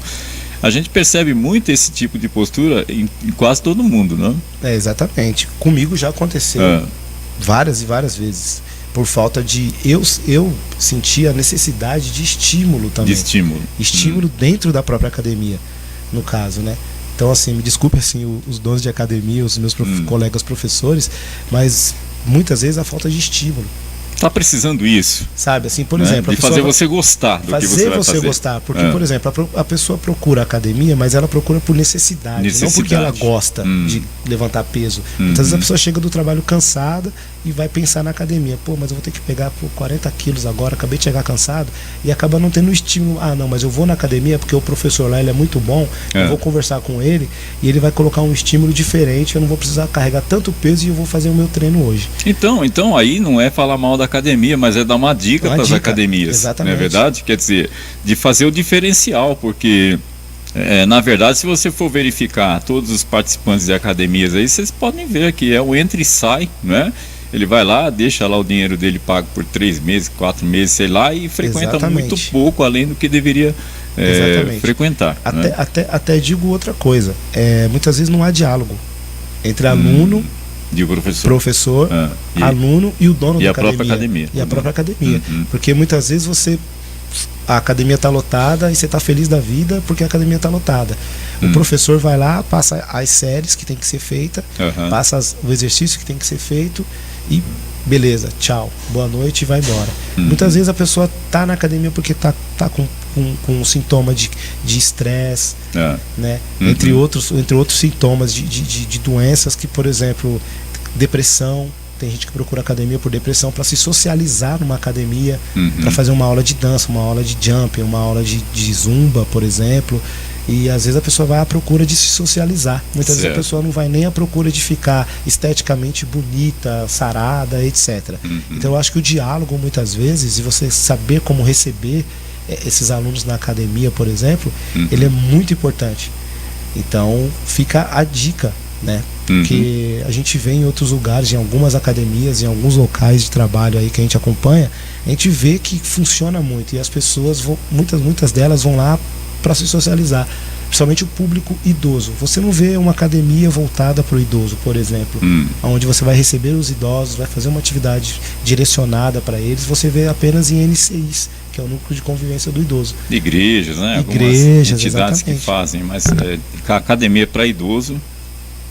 S3: A gente percebe muito esse tipo de postura em quase todo mundo, não?
S4: Exatamente. Comigo já aconteceu várias e várias vezes. Por falta de... Eu senti a necessidade de estímulo também. Estímulo dentro da própria academia, no caso, né? Então, assim, me desculpe assim, os donos de academia, os meus colegas professores, mas muitas vezes a falta de estímulo.
S3: Tá precisando isso,
S4: sabe, assim, por exemplo,
S3: de fazer você gostar do que você vai fazer. Fazer você
S4: gostar, porque, por exemplo, a pessoa procura a academia, mas ela procura por necessidade, não porque ela gosta de levantar peso. Muitas vezes a pessoa chega do trabalho cansada e vai pensar na academia: pô, mas eu vou ter que pegar 40 quilos agora, acabei de chegar cansado, e acaba não tendo estímulo. Não, mas eu vou na academia porque o professor lá, ele é muito bom, eu vou conversar com ele e ele vai colocar um estímulo diferente, eu não vou precisar carregar tanto peso e eu vou fazer o meu treino hoje.
S3: Então aí não é falar mal da academia, mas é dar uma dica para as academias.
S4: Exatamente.
S3: Não é verdade? Quer dizer, de fazer o diferencial, porque na verdade, se você for verificar todos os participantes de academias aí, vocês podem ver que é o entra e sai, né? Ele vai lá, deixa lá o dinheiro dele pago por 3 meses, 4 meses, sei lá, e frequenta muito pouco além do que deveria frequentar.
S4: Até digo outra coisa: muitas vezes não há diálogo entre aluno
S3: e o professor,
S4: aluno e o dono da academia.
S3: E a própria academia.
S4: Porque muitas vezes a academia está lotada e você está feliz da vida porque a academia está lotada. O professor vai lá, passa as séries que tem que ser feita, passa o exercício que tem que ser feito e beleza, tchau, boa noite e vai embora. Muitas vezes a pessoa está na academia porque está com sintoma de estresse, né? Entre outros sintomas de doenças que, por exemplo, depressão. Tem gente que procura academia por depressão, para se socializar numa academia, para fazer uma aula de dança, uma aula de jumping, uma aula de zumba, por exemplo. E às vezes a pessoa vai à procura de se socializar. Muitas vezes a pessoa não vai nem à procura de ficar esteticamente bonita, sarada, etc. Então eu acho que o diálogo, muitas vezes, e você saber como receber esses alunos na academia, por exemplo, ele é muito importante. Então fica a dica, né? Porque a gente vê em outros lugares, em algumas academias, em alguns locais de trabalho aí que a gente acompanha, a gente vê que funciona muito. E as pessoas, muitas delas vão lá para se socializar, principalmente o público idoso. Você não vê uma academia voltada para o idoso, por exemplo, onde você vai receber os idosos, vai fazer uma atividade direcionada para eles. Você vê apenas em NCIs, que é o núcleo de convivência do idoso.
S3: Igrejas, né?
S4: Igrejas,
S3: algumas entidades
S4: exatamente.
S3: que fazem, mas academia para idoso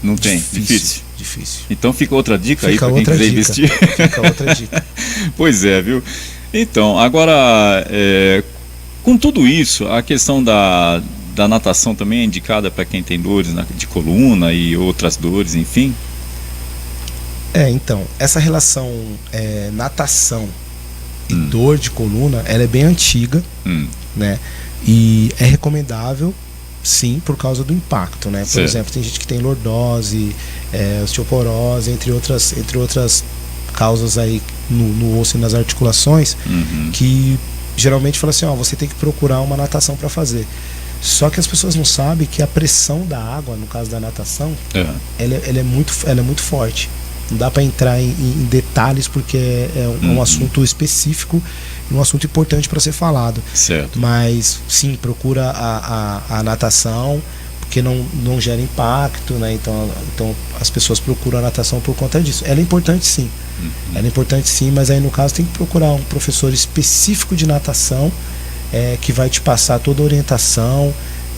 S3: não tem.
S4: Difícil.
S3: Então fica outra dica aí para quem quiser investir.
S4: Fica outra dica.
S3: Pois é, viu? Então, agora, com tudo isso, a questão da natação também é indicada para quem tem dores de coluna e outras dores, enfim?
S4: Então, essa relação natação e dor de coluna, ela é bem antiga, né? E é recomendável, sim, por causa do impacto, né? Por exemplo, tem gente que tem lordose, osteoporose, entre outras causas aí no osso e nas articulações, que geralmente fala assim, você tem que procurar uma natação para fazer. Só que as pessoas não sabem que a pressão da água, no caso da natação, ela é muito forte. Não dá para entrar em detalhes porque é um assunto específico e um assunto importante para ser falado.
S3: Certo.
S4: Mas sim, procura a natação, porque não gera impacto, né? Então as pessoas procuram a natação por conta disso. Ela é importante sim. Ela é importante sim, mas aí no caso tem que procurar um professor específico de natação que vai te passar toda a orientação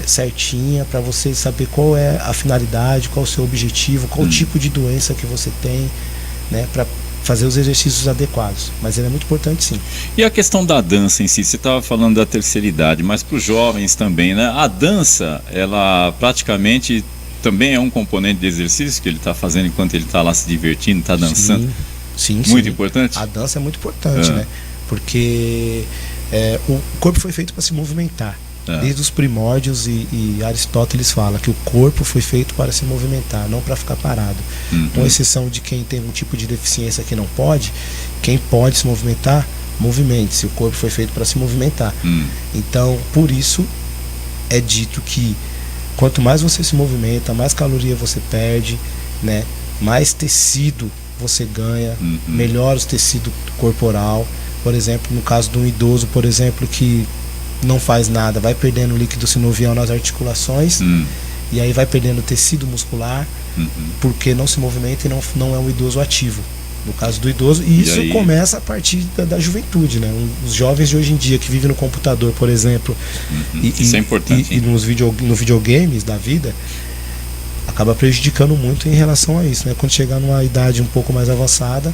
S4: certinha para você saber qual é a finalidade, qual é o seu objetivo, qual o tipo de doença que você tem, né, para fazer os exercícios adequados. Mas ele é muito importante sim.
S3: E a questão da dança em si, você estava falando da terceira idade, mas para os jovens também, né? A dança, ela praticamente também é um componente de exercício que ele está fazendo enquanto ele está lá se divertindo, está dançando.
S4: Sim.
S3: Muito importante?
S4: A dança é muito importante, né? Porque o corpo foi feito para se movimentar. Desde os primórdios, e Aristóteles fala que o corpo foi feito para se movimentar, não para ficar parado. Com exceção de quem tem um tipo de deficiência que não pode, quem pode se movimentar, movimente-se. O corpo foi feito para se movimentar. Então, por isso é dito que quanto mais você se movimenta, mais caloria você perde, né? Mais tecido você ganha, melhora o tecido corporal. Por exemplo, no caso de um idoso, por exemplo, que não faz nada, vai perdendo líquido sinovial nas articulações, e aí vai perdendo tecido muscular, porque não se movimenta e não é um idoso ativo. No caso do idoso, e isso começa a partir da juventude, né? Os jovens de hoje em dia que vivem no computador, por exemplo,
S3: isso é importante,
S4: e nos videogames da vida, acaba prejudicando muito em relação a isso, né? Quando chegar numa idade um pouco mais avançada,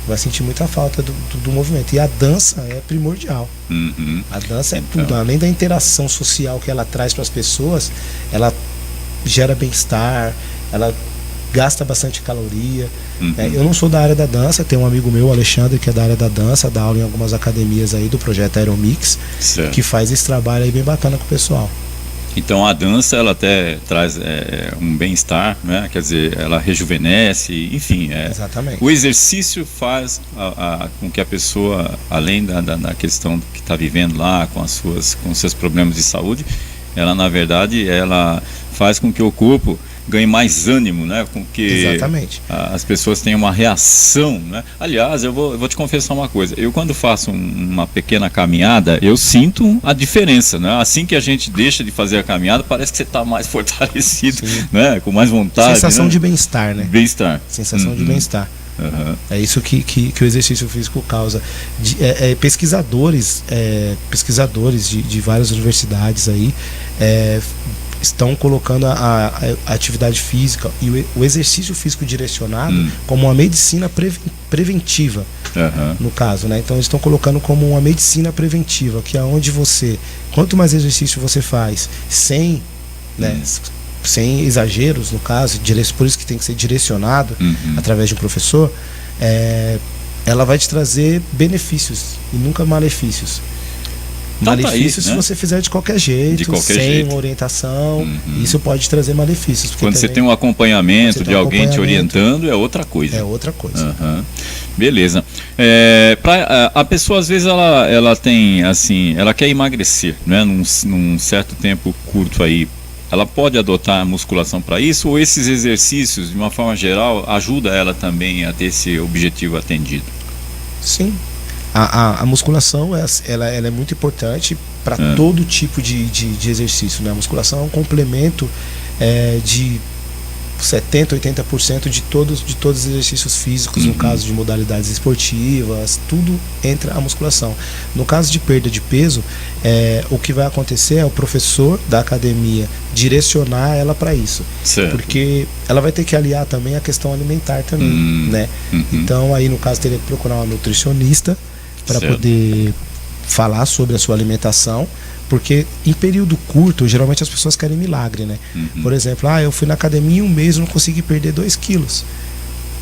S4: vai sentir muita falta do movimento. E a dança é primordial. A dança é tudo. Além da interação social que ela traz para as pessoas, ela gera bem-estar, ela gasta bastante caloria. Eu não sou da área da dança, tem um amigo meu, Alexandre, que é da área da dança, dá aula em algumas academias aí do projeto Aeromix, que faz esse trabalho aí bem bacana com o pessoal.
S3: Então a dança, ela até traz um bem-estar, né? Quer dizer, ela rejuvenesce, enfim.
S4: Exatamente.
S3: O exercício faz com que a pessoa, além da questão que está vivendo lá com os seus problemas de saúde, ela na verdade ela faz com que o corpo ganhe mais ânimo, né? Com que
S4: Exatamente.
S3: As pessoas tenham uma reação, né? Aliás, eu vou te confessar uma coisa. Eu quando faço uma pequena caminhada, eu sinto a diferença, né? Assim que a gente deixa de fazer a caminhada, parece que você está mais fortalecido, né? Com mais vontade.
S4: Sensação,
S3: né?
S4: de bem-estar, né?
S3: Bem-estar.
S4: Sensação de bem-estar. É isso que o exercício físico causa. Pesquisadores de várias universidades aí estão colocando a atividade física e o exercício físico direcionado como uma medicina preventiva, no caso, né? Então eles estão colocando como uma medicina preventiva, que é onde quanto mais exercício você faz sem exageros, no caso, por isso que tem que ser direcionado através de um professor, ela vai te trazer benefícios e nunca malefícios.
S3: Então,
S4: malefícios se você fizer de qualquer jeito, sem uma orientação, isso pode trazer malefícios.
S3: Quando você tem um acompanhamento de alguém te orientando, é outra coisa.
S4: É outra coisa.
S3: Beleza. A pessoa, às vezes, ela tem, assim, ela quer emagrecer, né? Num certo tempo curto aí. Ela pode adotar a musculação para isso, ou esses exercícios, de uma forma geral, ajuda ela também a ter esse objetivo atendido?
S4: Sim. A musculação ela é muito importante para todo tipo de exercício, né? A musculação é um complemento de 70%, 80% de todos os exercícios físicos, no caso de modalidades esportivas, tudo entra a musculação. No caso de perda de peso, o que vai acontecer é o professor da academia direcionar ela para isso.
S3: Certo.
S4: Porque ela vai ter que aliar também a questão alimentar também, né? Então aí no caso teria que procurar uma nutricionista para poder falar sobre a sua alimentação, porque em período curto, geralmente as pessoas querem milagre, né? Por exemplo, eu fui na academia um mês e não consegui perder 2 quilos.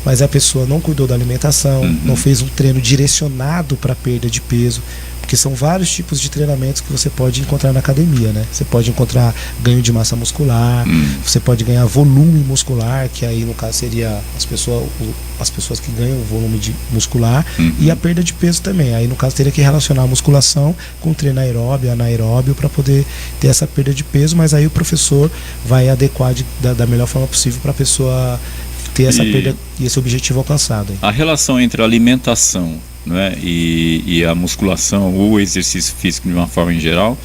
S4: Mas a pessoa não cuidou da alimentação, não fez um treino direcionado para perda de peso, porque são vários tipos de treinamentos que você pode encontrar na academia, né? Você pode encontrar ganho de massa muscular, você pode ganhar volume muscular, que aí no caso seria as pessoas que ganham volume muscular, e a perda de peso também. Aí no caso teria que relacionar a musculação com treino aeróbio, anaeróbio, para poder ter essa perda de peso, mas aí o professor vai adequar da melhor forma possível para a pessoa ter essa perda e esse objetivo alcançado. Hein?
S3: A relação entre a alimentação, né, e a musculação ou o exercício físico de uma forma em geral,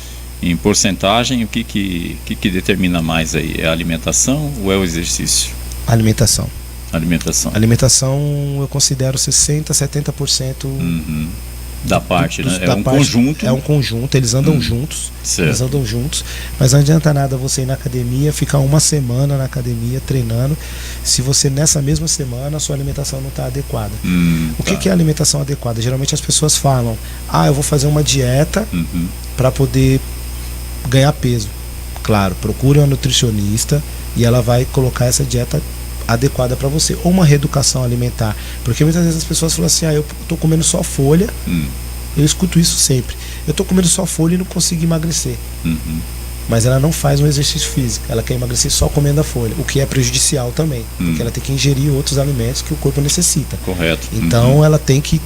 S3: em porcentagem, o que determina mais aí? É a alimentação ou é o exercício?
S4: Alimentação.
S3: Alimentação
S4: eu considero 60%, 70%
S3: da parte, né? Conjunto.
S4: É um conjunto, eles andam juntos.
S3: Certo.
S4: Eles andam juntos. Mas não adianta nada você ir na academia, ficar uma semana na academia treinando, se você nessa mesma semana a sua alimentação não está adequada. O que é alimentação adequada? Geralmente as pessoas falam, eu vou fazer uma dieta para poder ganhar peso. Claro, procure uma nutricionista e ela vai colocar essa dieta adequada para você, ou uma reeducação alimentar, porque muitas vezes as pessoas falam assim, eu tô comendo só folha. Eu escuto isso sempre, eu tô comendo só folha e não consigo emagrecer. Mas ela não faz um exercício físico, ela quer emagrecer só comendo a folha, o que é prejudicial também, porque ela tem que ingerir outros alimentos que o corpo necessita.
S3: Correto.
S4: Então ela tem que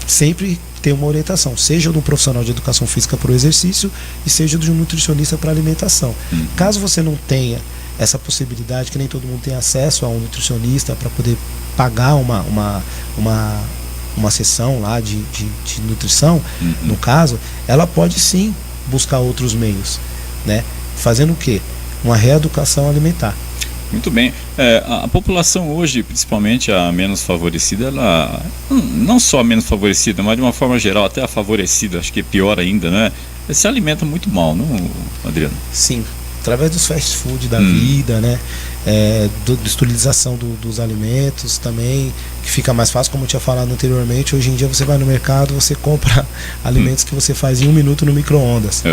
S4: sempre ter uma orientação, seja de um profissional de educação física para o exercício e seja de um nutricionista para a alimentação. Caso você não tenha essa possibilidade, que nem todo mundo tem acesso a um nutricionista para poder pagar uma sessão lá de nutrição, no caso, ela pode sim buscar outros meios, né? Fazendo o quê? Uma reeducação alimentar.
S3: Muito bem. A população hoje, principalmente a menos favorecida, ela não só a menos favorecida, mas de uma forma geral até a favorecida, acho que é pior ainda, né? Se alimenta muito mal, não, Adriano?
S4: Sim. Através dos fast food da vida, né? Da industrialização dos alimentos também, que fica mais fácil, como eu tinha falado anteriormente. Hoje em dia você vai no mercado, você compra alimentos que você faz em 1 minuto no micro-ondas.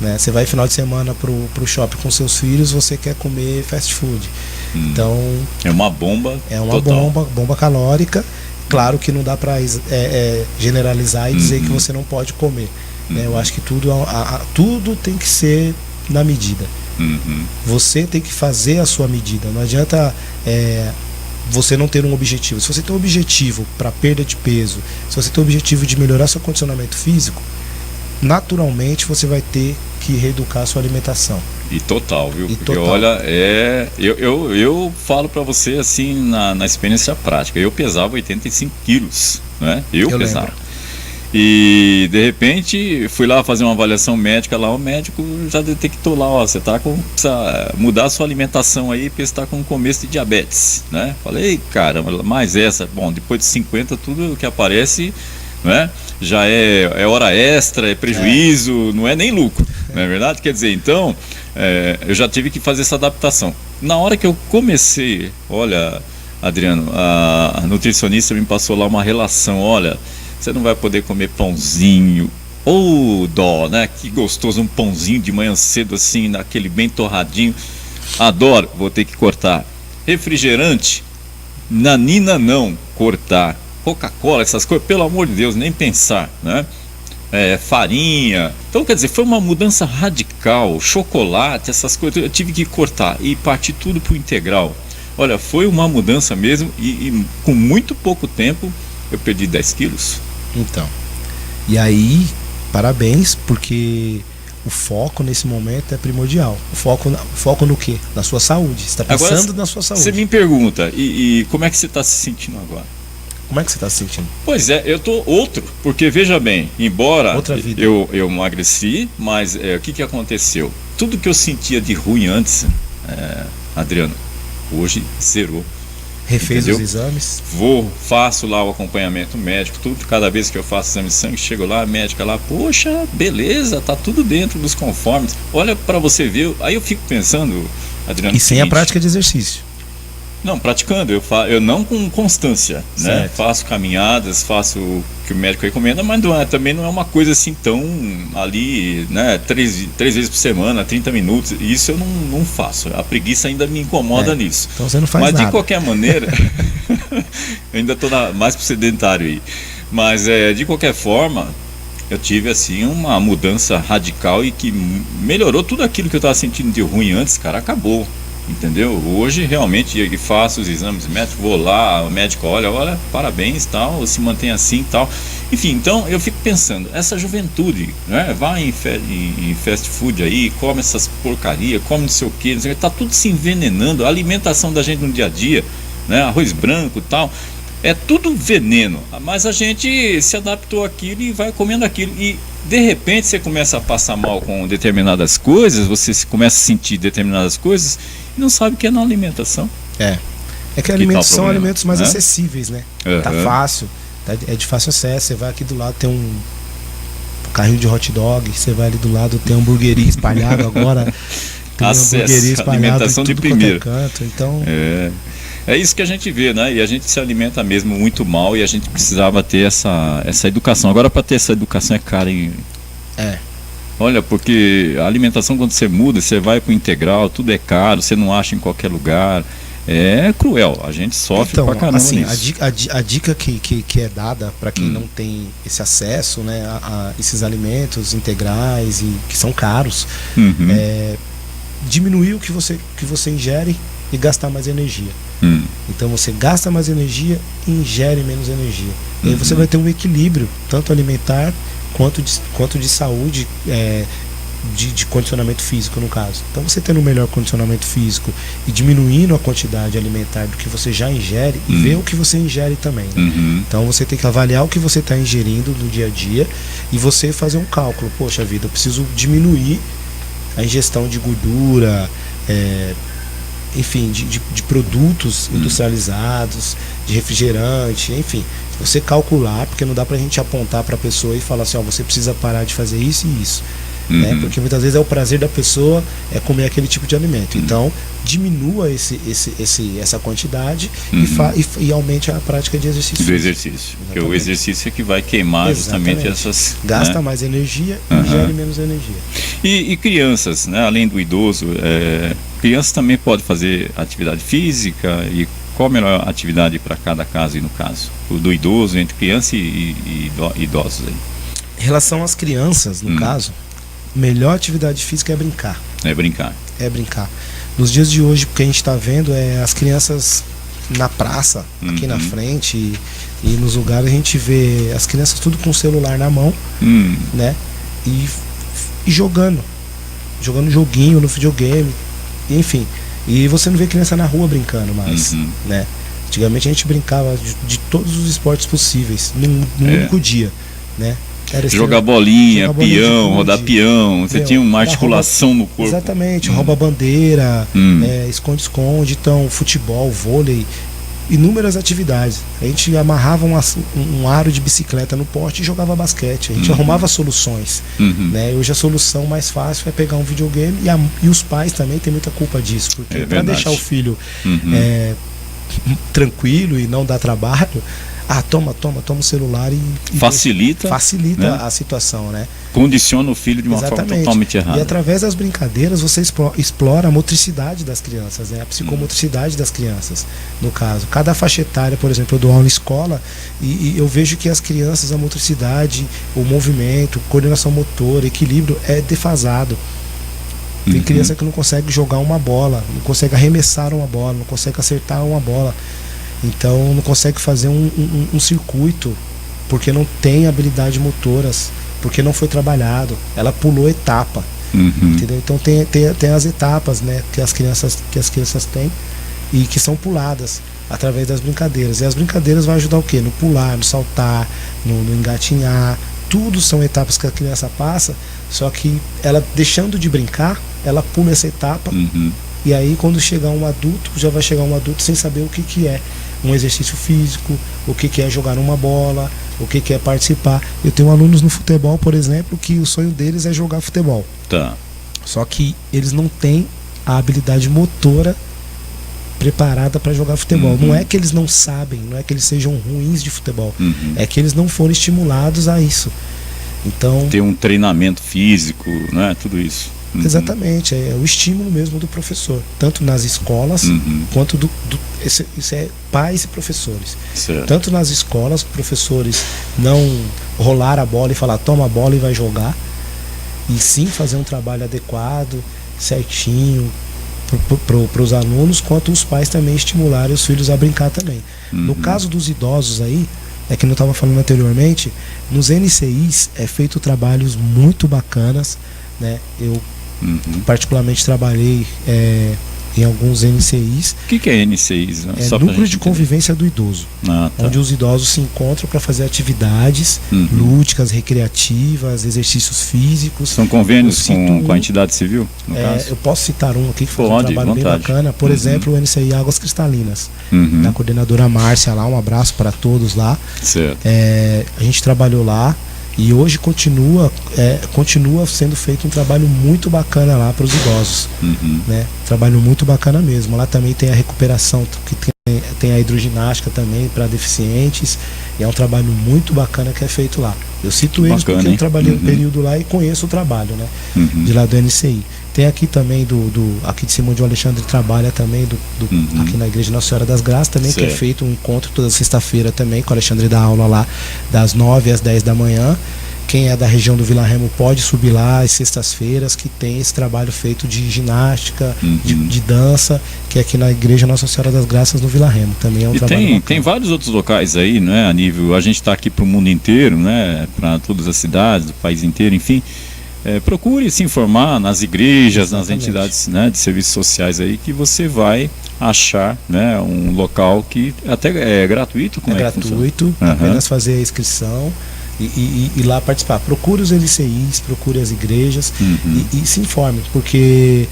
S4: Né? Você vai final de semana pro shopping com seus filhos, você quer comer fast food. Então
S3: é uma bomba.
S4: É uma bomba calórica. Claro que não dá para generalizar e dizer que você não pode comer. Né? Eu acho que tudo tem que ser na medida. Você tem que fazer a sua medida. Não adianta você não ter um objetivo. Se você tem um objetivo para perda de peso, se você tem um objetivo de melhorar seu condicionamento físico, naturalmente você vai ter que reeducar a sua alimentação.
S3: E total, viu? Porque olha, eu falo para você assim na experiência prática. Eu pesava 85 quilos, né? Eu pesava. Lembro. E de repente fui lá fazer uma avaliação médica lá, o médico já detectou lá, você precisa mudar a sua alimentação aí, porque você está com começo de diabetes, né? Falei, caramba, mais essa, bom, depois de 50 tudo que aparece, né? Já é hora extra, é prejuízo, não é nem lucro, não é verdade? Quer dizer, então, eu já tive que fazer essa adaptação. Na hora que eu comecei, olha, Adriano, a nutricionista me passou lá uma relação, olha, você não vai poder comer pãozinho, dó, né? Que gostoso, um pãozinho de manhã cedo assim, naquele bem torradinho, adoro, vou ter que cortar. Refrigerante, nanina não, cortar. Coca-Cola, essas coisas, pelo amor de Deus, nem pensar, né? farinha. Então, quer dizer, foi uma mudança radical. Chocolate, essas coisas, eu tive que cortar e partir tudo para o integral. Olha, foi uma mudança mesmo e com muito pouco tempo eu perdi 10 quilos.
S4: Então, e aí, parabéns, porque o foco nesse momento é primordial. O foco no quê? Na sua saúde. Você está pensando agora, na sua saúde.
S3: Você me pergunta, e como é que você está se sentindo agora?
S4: Como é que você está se sentindo?
S3: Pois é, eu tô outro, porque veja bem, embora eu emagreci, mas o que aconteceu? Tudo que eu sentia de ruim antes, Adriano, hoje zerou.
S4: Refez
S3: entendeu?
S4: Os exames?
S3: Faço lá o acompanhamento médico, tudo. Cada vez que eu faço exame de sangue, chego lá, a médica lá, poxa, beleza, tá tudo dentro dos conformes. Olha para você ver, aí eu fico pensando, Adriano.
S4: E sem a prática de exercício?
S3: Não, praticando, eu não com constância, né? Faço caminhadas, faço o que o médico recomenda, mas também não é uma coisa assim tão ali, né? Três vezes por semana, 30 minutos, isso eu não faço. A preguiça ainda me incomoda nisso.
S4: Então você não faz nada.
S3: Mas de qualquer maneira, eu ainda estou mais pro sedentário aí. Mas de qualquer forma, eu tive assim uma mudança radical e que melhorou tudo aquilo que eu estava sentindo de ruim antes, cara, acabou. Entendeu? Hoje realmente eu faço os exames médicos, vou lá, o médico olha, parabéns, tal, se mantém assim, tal. Enfim, então eu fico pensando, essa juventude, né? Vai em fast food aí, come essas porcaria, come não sei o que, tá tudo se envenenando, a alimentação da gente no dia a dia, né? Arroz branco, tal, é tudo veneno, mas a gente se adaptou àquilo e vai comendo aquilo e de repente você começa a passar mal com determinadas coisas, você começa a sentir determinadas coisas e não sabe o que é na alimentação.
S4: É que alimentos são alimentos mais acessíveis, né? Tá fácil, é de fácil acesso. Você vai aqui do lado, tem um carrinho de hot dog, você vai ali do lado, tem hamburgueria espalhado agora. Tem hamburgueria espalhado
S3: alimentação de primeiro.
S4: Canto, então...
S3: É isso que a gente vê, né? E a gente se alimenta mesmo muito mal e a gente precisava ter essa educação. Agora, para ter essa educação é caro, hein? Olha, porque a alimentação, quando você muda, você vai para o integral, tudo é caro, você não acha em qualquer lugar. É cruel, a gente sofre pra caramba
S4: assim,
S3: nisso.
S4: A dica que é dada para quem não tem esse acesso, né, a esses alimentos integrais e que são caros, é diminuir o que você ingere e gastar mais energia. Então você gasta mais energia e ingere menos energia. E aí você vai ter um equilíbrio, tanto alimentar quanto de saúde, de condicionamento físico no caso. Então você tendo um melhor condicionamento físico e diminuindo a quantidade alimentar do que você já ingere e ver o que você ingere também, né? Então você tem que avaliar o que você está ingerindo no dia a dia e você fazer um cálculo. Poxa vida, eu preciso diminuir a ingestão de gordura, enfim, de produtos industrializados, de refrigerante, enfim. Você calcular, porque não dá pra gente apontar pra pessoa e falar assim, ó, você precisa parar de fazer isso e isso. Né? Porque muitas vezes é o prazer da pessoa comer aquele tipo de alimento. Então, diminua essa quantidade e aumente a prática de exercício.
S3: Do exercício. Porque o exercício é que vai queimar justamente essas...
S4: Gasta mais energia e ingere menos energia.
S3: E crianças, né? Além do idoso, crianças também podem fazer atividade física e qual a melhor atividade para cada caso e no caso? O do idoso, entre criança e idosos aí.
S4: Em relação às crianças, no caso, melhor atividade física é brincar. É brincar. Nos dias de hoje, o que a gente está vendo é as crianças na praça, aqui na frente e nos lugares a gente vê as crianças tudo com o celular na mão, né? E jogando joguinho no videogame, enfim. E você não vê criança na rua brincando mais, né? Antigamente a gente brincava de todos os esportes possíveis num único dia, né?
S3: Jogar bolinha, peão, rodar peão, você tinha uma articulação no corpo.
S4: Exatamente, rouba bandeira, esconde-esconde, então futebol, vôlei, inúmeras atividades. A gente amarrava um aro de bicicleta no poste e jogava basquete. A gente arrumava soluções, né? Hoje a solução mais fácil é pegar um videogame e os pais também têm muita culpa disso, porque para deixar o filho tranquilo e não dar trabalho, toma o celular e
S3: facilita
S4: né? A situação, né?
S3: Condiciona o filho de uma forma totalmente errada.
S4: E através das brincadeiras você explora a motricidade das crianças, né? A psicomotricidade das crianças, no caso. Cada faixa etária, por exemplo, eu dou aula em escola e eu vejo que as crianças, a motricidade, o movimento, coordenação motora, equilíbrio é defasado. Tem criança que não consegue jogar uma bola, não consegue arremessar uma bola, não consegue acertar uma bola. Então não consegue fazer um circuito, porque não tem habilidade motoras, porque não foi trabalhado. Ela pulou etapa. Entendeu? Então tem as etapas, né, que as crianças têm e que são puladas através das brincadeiras. E as brincadeiras vão ajudar o quê? No pular, no saltar, no engatinhar. Tudo são etapas que a criança passa, só que ela, deixando de brincar, ela pula essa etapa. E aí quando chegar um adulto, já vai chegar um adulto sem saber o que é um exercício físico, o que é jogar uma bola, o que é participar. Eu tenho alunos no futebol, por exemplo, que o sonho deles é jogar futebol.
S3: Tá.
S4: Só que eles não têm a habilidade motora preparada para jogar futebol. Não é que eles não sabem, não é que eles sejam ruins de futebol, é que eles não foram estimulados a isso. Então,
S3: ter um treinamento físico, né? Tudo isso.
S4: Exatamente, é o estímulo mesmo do professor, tanto nas escolas quanto isso é pais e professores.
S3: Certo.
S4: Tanto nas escolas, professores não rolar a bola e falar toma a bola e vai jogar, e sim fazer um trabalho adequado, certinho para os alunos, quanto os pais também estimularem os filhos a brincar também. No caso dos idosos aí, que eu estava falando anteriormente, nos NCIs é feito trabalhos muito bacanas, né? Eu particularmente trabalhei em alguns NCIs.
S3: O que é NCIs?
S4: Núcleo de Convivência do Idoso, onde os idosos se encontram para fazer atividades lúdicas, recreativas, exercícios físicos.
S3: São convênios com a entidade civil, no caso?
S4: Eu posso citar um aqui que faz um trabalho bem bacana. Por exemplo, o NCI Águas Cristalinas, da coordenadora Márcia lá, um abraço para todos lá.
S3: Certo.
S4: A gente trabalhou lá. E hoje continua sendo feito um trabalho muito bacana lá para os idosos, né? Trabalho muito bacana mesmo. Lá também tem a recuperação, que tem a hidroginástica também para deficientes. E é um trabalho muito bacana que é feito lá. Eu cito eles porque eu trabalhei um período lá e conheço o trabalho, né? De lá do NCI. Tem aqui também aqui de Simão de Alexandre trabalha também aqui na Igreja Nossa Senhora das Graças também, que é feito um encontro toda sexta-feira também, com o Alexandre dá aula lá das 9 às 10 da manhã. Quem é da região do Vila Remo pode subir lá às sextas-feiras, que tem esse trabalho feito de ginástica, de dança, que é aqui na Igreja Nossa Senhora das Graças no Vila Remo. Também é um trabalho bacana.
S3: Tem vários outros locais aí, né, a nível, a gente está aqui para o mundo inteiro, né, para todas as cidades, do país inteiro, enfim. Procure se informar nas igrejas, nas entidades, né, de serviços sociais aí, que você vai achar, né, um local que até é gratuito. Como é
S4: gratuito, apenas fazer a inscrição e lá participar. Procure os LCIs, procure as igrejas e se informe, porque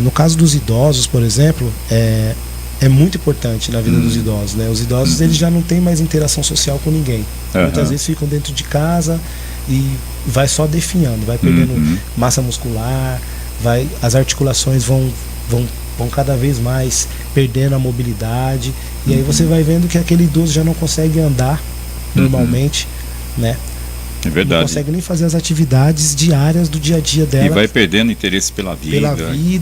S4: no caso dos idosos, por exemplo, é muito importante na vida dos idosos, né? Os idosos eles já não têm mais interação social com ninguém. Muitas vezes ficam dentro de casa e vai só definhando, vai perdendo massa muscular, as articulações vão cada vez mais perdendo a mobilidade, e aí você vai vendo que aquele idoso já não consegue andar normalmente, né?
S3: É verdade.
S4: Não consegue nem fazer as atividades diárias do dia a dia dela.
S3: E vai perdendo interesse pela vida,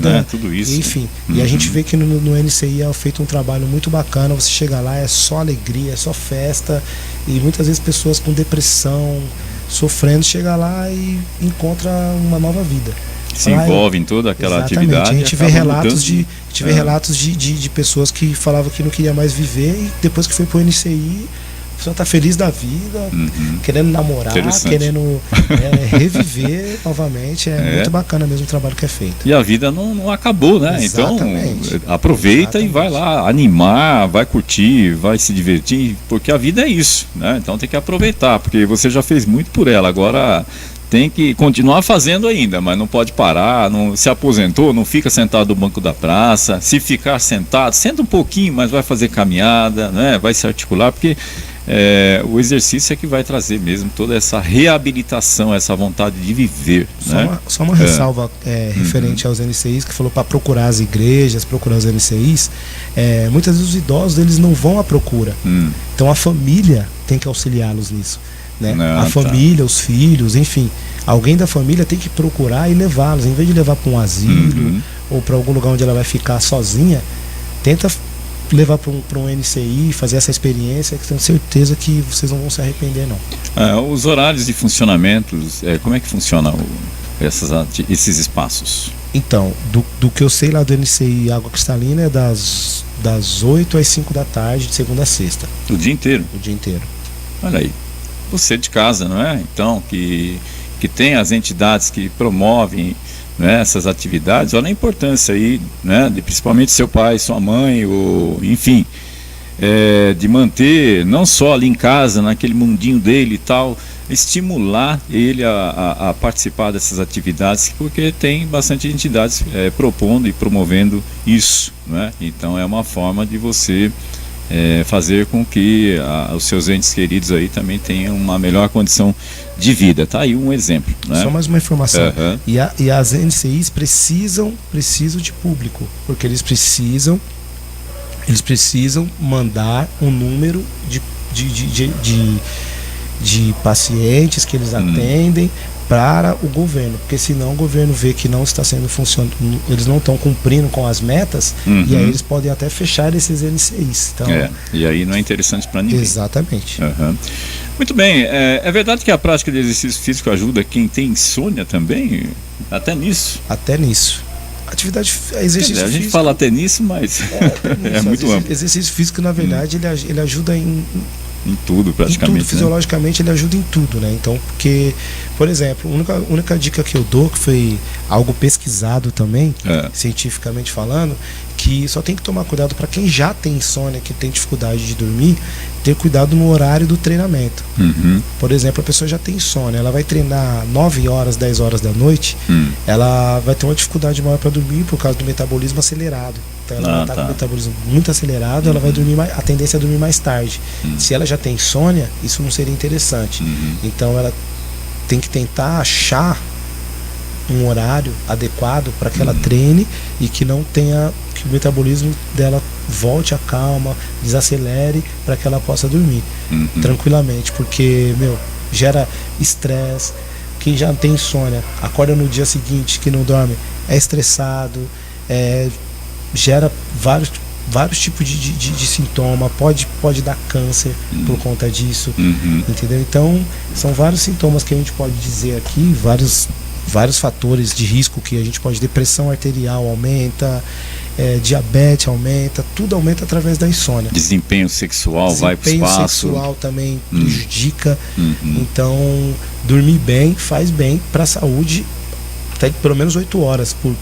S3: né? Tudo isso.
S4: Enfim, e a gente vê que no NCI é feito um trabalho muito bacana. Você chega lá, é só alegria, é só festa. E muitas vezes pessoas com depressão, sofrendo, chega lá e encontra uma nova vida.
S3: Se envolve em toda aquela atividade.
S4: A gente vê relatos de pessoas que falavam que não queria mais viver e depois que foi pro NCI, a pessoa tá feliz da vida, querendo namorar, querendo reviver novamente. Muito bacana mesmo o trabalho que é feito.
S3: E a vida não acabou, né?
S4: Exatamente.
S3: Então aproveita e vai lá animar, vai curtir, vai se divertir, porque a vida é isso, né? Então tem que aproveitar, porque você já fez muito por ela, agora tem que continuar fazendo ainda, mas não pode parar, não se aposentou, não fica sentado no banco da praça. Se ficar sentado, senta um pouquinho, mas vai fazer caminhada, né? Vai se articular, porque o exercício é que vai trazer mesmo toda essa reabilitação, essa vontade de viver.
S4: Só uma ressalva referente aos NCIs, que falou para procurar as igrejas, procurar os NCIs. Muitas vezes os idosos eles não vão à procura. Então a família tem que auxiliá-los nisso. Né? A família, os filhos, enfim, alguém da família tem que procurar e levá-los, em vez de levar para um asilo ou para algum lugar onde ela vai ficar sozinha, tenta levar para um NCI, fazer essa experiência, que tenho certeza que vocês não vão se arrepender não.
S3: Os horários de funcionamento, como é que funciona esses espaços?
S4: Então, do que eu sei lá do NCI Água Cristalina é das 8 às 5 da tarde, de segunda a sexta.
S3: O dia inteiro?
S4: O dia inteiro.
S3: Olha aí. Você de casa, não é? Então, que tem as entidades que promovem, né, essas atividades, olha a importância aí, né, de principalmente seu pai, sua mãe, enfim, de manter, não só ali em casa, naquele mundinho dele e tal, estimular ele a participar dessas atividades, porque tem bastante entidades propondo e promovendo isso, né? Então é uma forma de você fazer com que os seus entes queridos aí também tenham uma melhor condição de vida. Tá aí um exemplo, né?
S4: Só mais uma informação. E as NCIs precisam de público, porque eles precisam mandar um número de pacientes que eles atendem para o governo, porque senão o governo vê que não está sendo funcionando, eles não estão cumprindo com as metas, e aí eles podem até fechar esses NCIs. Então,
S3: e aí não é interessante para ninguém.
S4: Exatamente.
S3: Muito bem, é verdade que a prática de exercício físico ajuda quem tem insônia também? Até nisso?
S4: Até nisso. Exercício físico.
S3: A gente fala até nisso, mas é muito amplo.
S4: Exercício físico, na verdade, ele ajuda em
S3: tudo, praticamente.
S4: Em tudo, fisiologicamente, ele ajuda em tudo, né? Então, porque, por exemplo, a única dica que eu dou, que foi algo pesquisado também, cientificamente falando, que só tem que tomar cuidado para quem já tem insônia, que tem dificuldade de dormir, ter cuidado no horário do treinamento. Por exemplo, a pessoa já tem insônia, ela vai treinar 9 horas, 10 horas da noite, ela vai ter uma dificuldade maior para dormir por causa do metabolismo acelerado. Então ela vai estar com o metabolismo muito acelerado, ela vai dormir a tendência é dormir mais tarde. Se ela já tem insônia, isso não seria interessante. Então ela tem que tentar achar um horário adequado para que ela treine e que não tenha, que o metabolismo dela volte a calma, desacelere, para que ela possa dormir tranquilamente, porque gera estresse. Quem já tem insônia acorda no dia seguinte que não dorme, é estressado, gera vários tipos de sintoma, pode dar câncer por conta disso, entendeu? Então são vários sintomas que a gente pode dizer aqui, vários fatores de risco que a gente pode, depressão arterial aumenta, diabetes aumenta, tudo aumenta através da insônia.
S3: Desempenho sexual vai para o espaço.
S4: Desempenho sexual também prejudica. Então dormir bem faz bem para a saúde, até pelo menos 8 horas por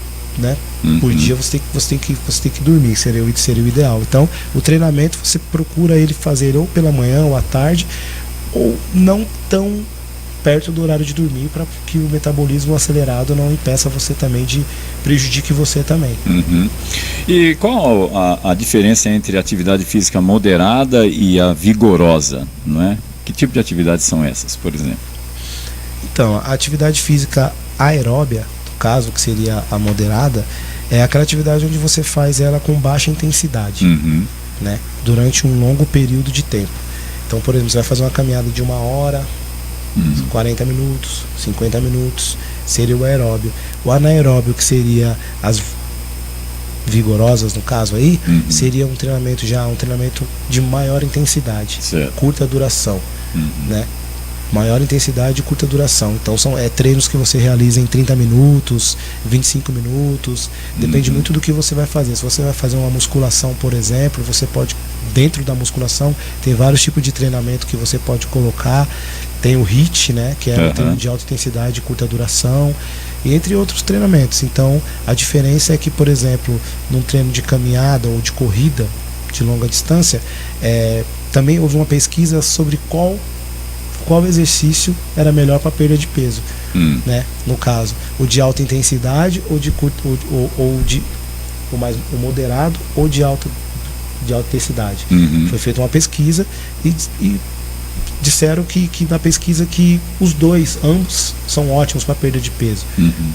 S4: dia você tem que dormir, seria o ideal. Então o treinamento você procura ele fazer ou pela manhã ou à tarde, ou não tão perto do horário de dormir, para que o metabolismo acelerado não impeça você também, prejudique você também.
S3: E qual a diferença entre a atividade física moderada e a vigorosa, não é? Que tipo de atividades são essas, por exemplo?
S4: Então, a atividade física aeróbia, no caso, que seria a moderada, é aquela atividade onde você faz ela com baixa intensidade, né? Durante um longo período de tempo. Então, por exemplo, você vai fazer uma caminhada de 1 hora, 40 minutos, 50 minutos, seria o aeróbio. O anaeróbio, que seria as vigorosas, no caso aí, seria um treinamento de maior intensidade, curta duração, né? Maior intensidade e curta duração. Então são treinos que você realiza em 30 minutos, 25 minutos, depende muito do que você vai fazer. Se você vai fazer uma musculação, por exemplo, você pode, dentro da musculação, tem vários tipos de treinamento que você pode colocar. Tem o HIIT, né, que é um treino de alta intensidade e curta duração, e entre outros treinamentos. Então a diferença é que, por exemplo, num treino de caminhada ou de corrida de longa distância, também houve uma pesquisa sobre qual exercício era melhor para perda de peso, né? No caso, o de alta intensidade ou de curto, o moderado ou de alta de alta intensidade. Foi feita uma pesquisa e disseram que na pesquisa que ambos são ótimos para perda de peso.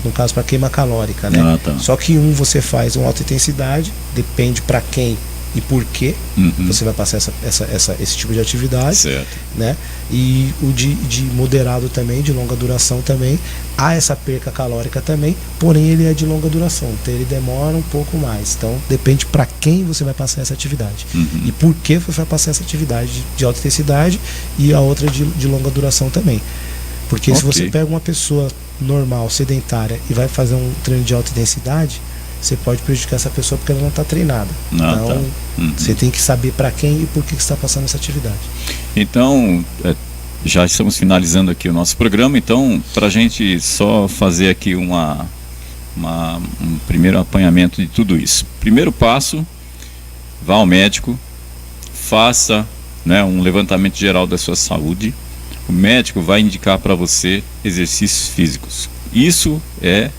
S4: No caso, para queima calórica, né? Só que você faz uma alta intensidade, depende para quem e por que você vai passar esse tipo de atividade,
S3: certo,
S4: né? E o de moderado também, de longa duração também, há essa perca calórica também, porém ele é de longa duração, então ele demora um pouco mais. Então depende para quem você vai passar essa atividade e por que você vai passar essa atividade de alta intensidade e a outra de longa duração também. Porque se você pega uma pessoa normal, sedentária, e vai fazer um treino de alta intensidade, você pode prejudicar essa pessoa porque ela não está treinada. Então, você tem que saber para quem e por que você está passando essa atividade.
S3: Então, já estamos finalizando aqui o nosso programa. Então, para a gente só fazer aqui um primeiro apanhamento de tudo isso. Primeiro passo, vá ao médico, faça, né, um levantamento geral da sua saúde. O médico vai indicar para você exercícios físicos. Isso é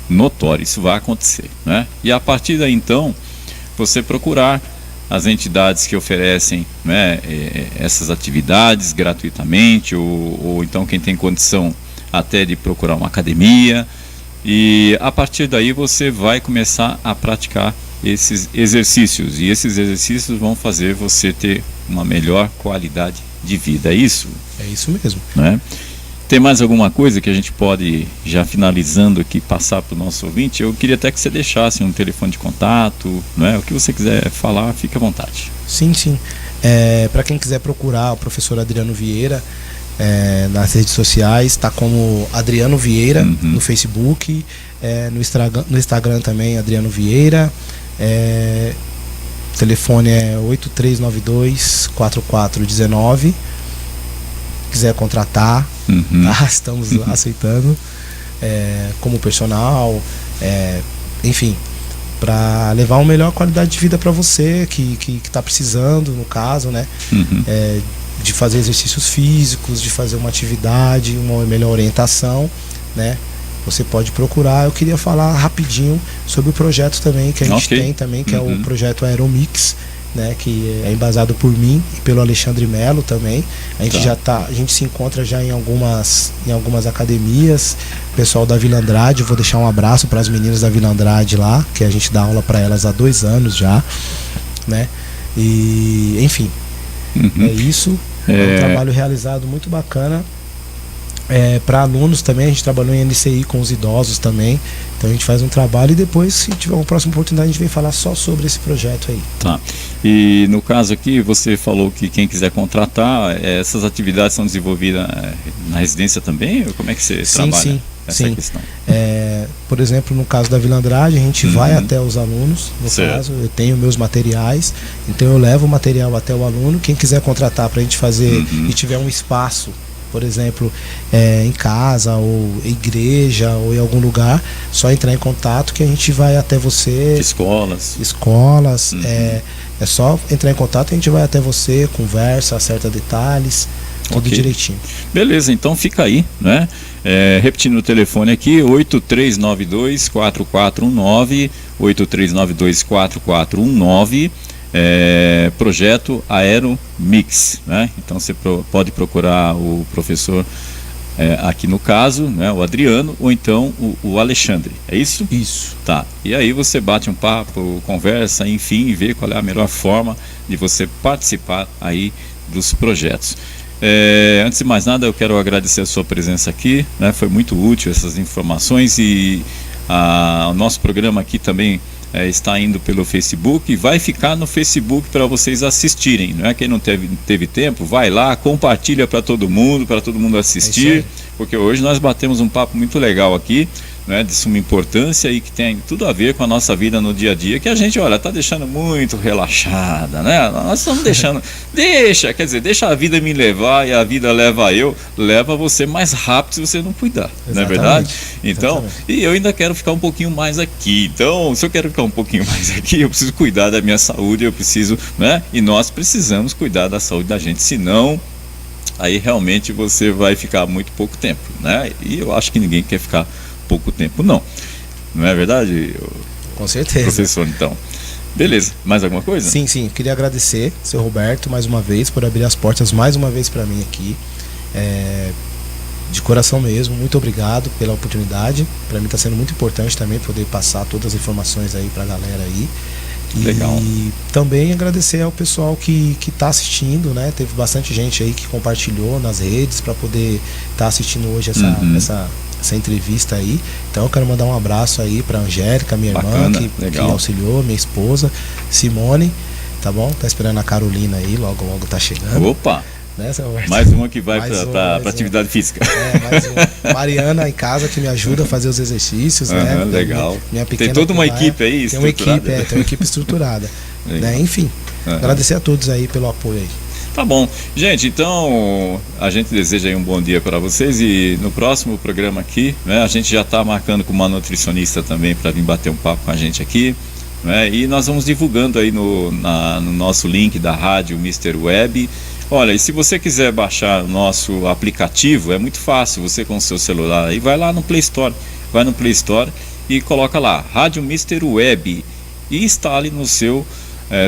S3: notório, isso vai acontecer, né? E a partir daí, então, você procurar as entidades que oferecem, né, essas atividades gratuitamente, ou então quem tem condição até de procurar uma academia, e a partir daí você vai começar a praticar esses exercícios, e esses exercícios vão fazer você ter uma melhor qualidade de vida. É isso?
S4: É isso mesmo,
S3: né? Tem mais alguma coisa que a gente pode, já finalizando aqui, passar para o nosso ouvinte? Eu queria até que você deixasse um telefone de contato, né? O que você quiser falar, fique à vontade.
S4: Sim. Para quem quiser procurar o professor Adriano Vieira nas redes sociais, está como Adriano Vieira no Facebook, no Instagram também, Adriano Vieira. O telefone é 8392-4419. Quiser contratar, tá? Estamos aceitando como personal, enfim, para levar uma melhor qualidade de vida para você que está precisando, no caso, né? De fazer exercícios físicos, de fazer uma atividade, uma melhor orientação, né? Você pode procurar. Eu queria falar rapidinho sobre o projeto também que a gente tem também, que é o projeto Aeromix, né, que é embasado por mim e pelo Alexandre Melo também. A gente a gente se encontra já em algumas academias. O pessoal da Vila Andrade, eu vou deixar um abraço para as meninas da Vila Andrade lá, que a gente dá aula para elas há 2 anos já, né? E enfim, é isso. É um trabalho realizado muito bacana. Para alunos também, a gente trabalhou em NCI com os idosos também. Então a gente faz um trabalho e depois, se tiver uma próxima oportunidade, a gente vem falar só sobre esse projeto aí.
S3: Tá. E no caso aqui, você falou que quem quiser contratar, essas atividades são desenvolvidas na residência também? Ou como é que você trabalha essa questão?
S4: Por exemplo, no caso da Vila Andrade, a gente vai até os alunos. No caso, eu tenho meus materiais, então eu levo o material até o aluno. Quem quiser contratar para a gente fazer e tiver um espaço, por exemplo, em casa ou em igreja ou em algum lugar, só entrar em contato que a gente vai até você.
S3: Escolas,
S4: é só entrar em contato e a gente vai até você, conversa, acerta detalhes, tudo direitinho.
S3: Beleza, então fica aí, né? Repetindo o telefone aqui, 8392-4419, 8392-4419, projeto Aeromix, né? Então você pode procurar o professor aqui no caso, né, o Adriano, ou então o Alexandre, é isso?
S4: Isso.
S3: Tá, e aí você bate um papo, conversa, enfim, e vê qual é a melhor forma de você participar aí dos projetos. Antes de mais nada, eu quero agradecer a sua presença aqui, né? Foi muito útil essas informações, e o nosso programa aqui também está indo pelo Facebook, e vai ficar no Facebook para vocês assistirem, não é? Quem não teve tempo, vai lá, compartilha para todo mundo assistir, porque hoje nós batemos um papo muito legal aqui, né, de suma importância e que tem tudo a ver com a nossa vida no dia a dia, que a gente, olha, tá deixando muito relaxada, né? Nós estamos deixando, deixa a vida me levar, e a vida leva você mais rápido se você não cuidar. Exatamente. Não é verdade? Então, e eu ainda quero ficar um pouquinho mais aqui. Então, se eu quero ficar um pouquinho mais aqui, eu preciso cuidar da minha saúde, eu preciso, né? E nós precisamos cuidar da saúde da gente, senão aí realmente você vai ficar muito pouco tempo, né? E eu acho que ninguém quer ficar pouco tempo, não é verdade?
S4: Com certeza,
S3: professor. Então, Beleza, mais alguma coisa?
S4: Sim, queria agradecer, seu Roberto, mais uma vez, por abrir as portas mais uma vez para mim aqui. De coração mesmo, muito obrigado pela oportunidade. Para mim está sendo muito importante também poder passar todas as informações aí para a galera aí.
S3: Legal.
S4: E também agradecer ao pessoal que está assistindo, né? Teve bastante gente aí que compartilhou nas redes para poder estar assistindo hoje essa entrevista aí. Então eu quero mandar um abraço aí para Angélica, minha irmã, que auxiliou, minha esposa, Simone, tá bom? Tá esperando a Carolina aí, logo tá chegando.
S3: Opa!
S4: Né,
S3: mais uma que vai para atividade física.
S4: Mais uma. Mariana em casa que me ajuda a fazer os exercícios, né?
S3: Legal.
S4: Minha pequena
S3: tem toda uma equipe aí estruturada.
S4: Tem uma equipe estruturada. Né? Enfim, agradecer a todos aí pelo apoio aí.
S3: Tá bom. Gente, então a gente deseja aí um bom dia para vocês e no próximo programa aqui, né, a gente já está marcando com uma nutricionista também para vir bater um papo com a gente aqui. Né, e nós vamos divulgando aí no nosso link da rádio Mr. Web. Olha, e se você quiser baixar o nosso aplicativo, é muito fácil, você com o seu celular aí, vai lá no Play Store, e coloca lá, Rádio Mr. Web, e instale no seu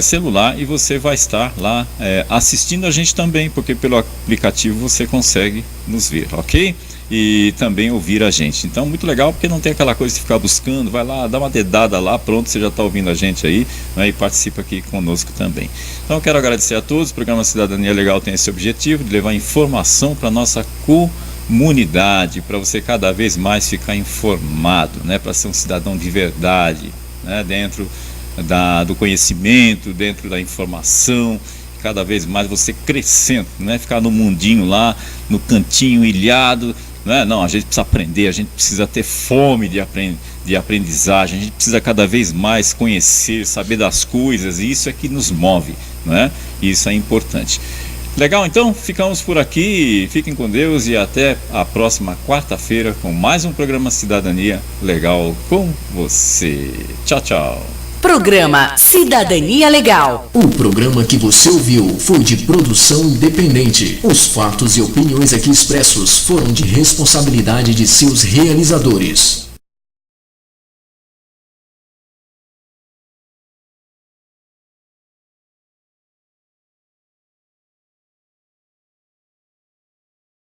S3: celular e você vai estar lá assistindo a gente também, porque pelo aplicativo você consegue nos ver, ok? E também ouvir a gente. Então, muito legal, porque não tem aquela coisa de ficar buscando, vai lá, dá uma dedada lá, pronto, você já está ouvindo a gente aí, né, e participa aqui conosco também. Então, eu quero agradecer a todos. O programa Cidadania Legal tem esse objetivo de levar informação para a nossa comunidade, para você cada vez mais ficar informado, né, para ser um cidadão de verdade, né, dentro do conhecimento, dentro da informação, cada vez mais você crescendo, né, ficar no mundinho lá, no cantinho ilhado. Não, a gente precisa aprender, a gente precisa ter fome de aprendizagem, a gente precisa cada vez mais conhecer, saber das coisas, e isso é que nos move, né? E isso é importante. Legal, então, ficamos por aqui, fiquem com Deus e até a próxima quarta-feira com mais um programa Cidadania Legal com você. Tchau, tchau.
S6: Programa Cidadania Legal.
S7: O programa que você ouviu foi de produção independente. Os fatos e opiniões aqui expressos foram de responsabilidade de seus realizadores.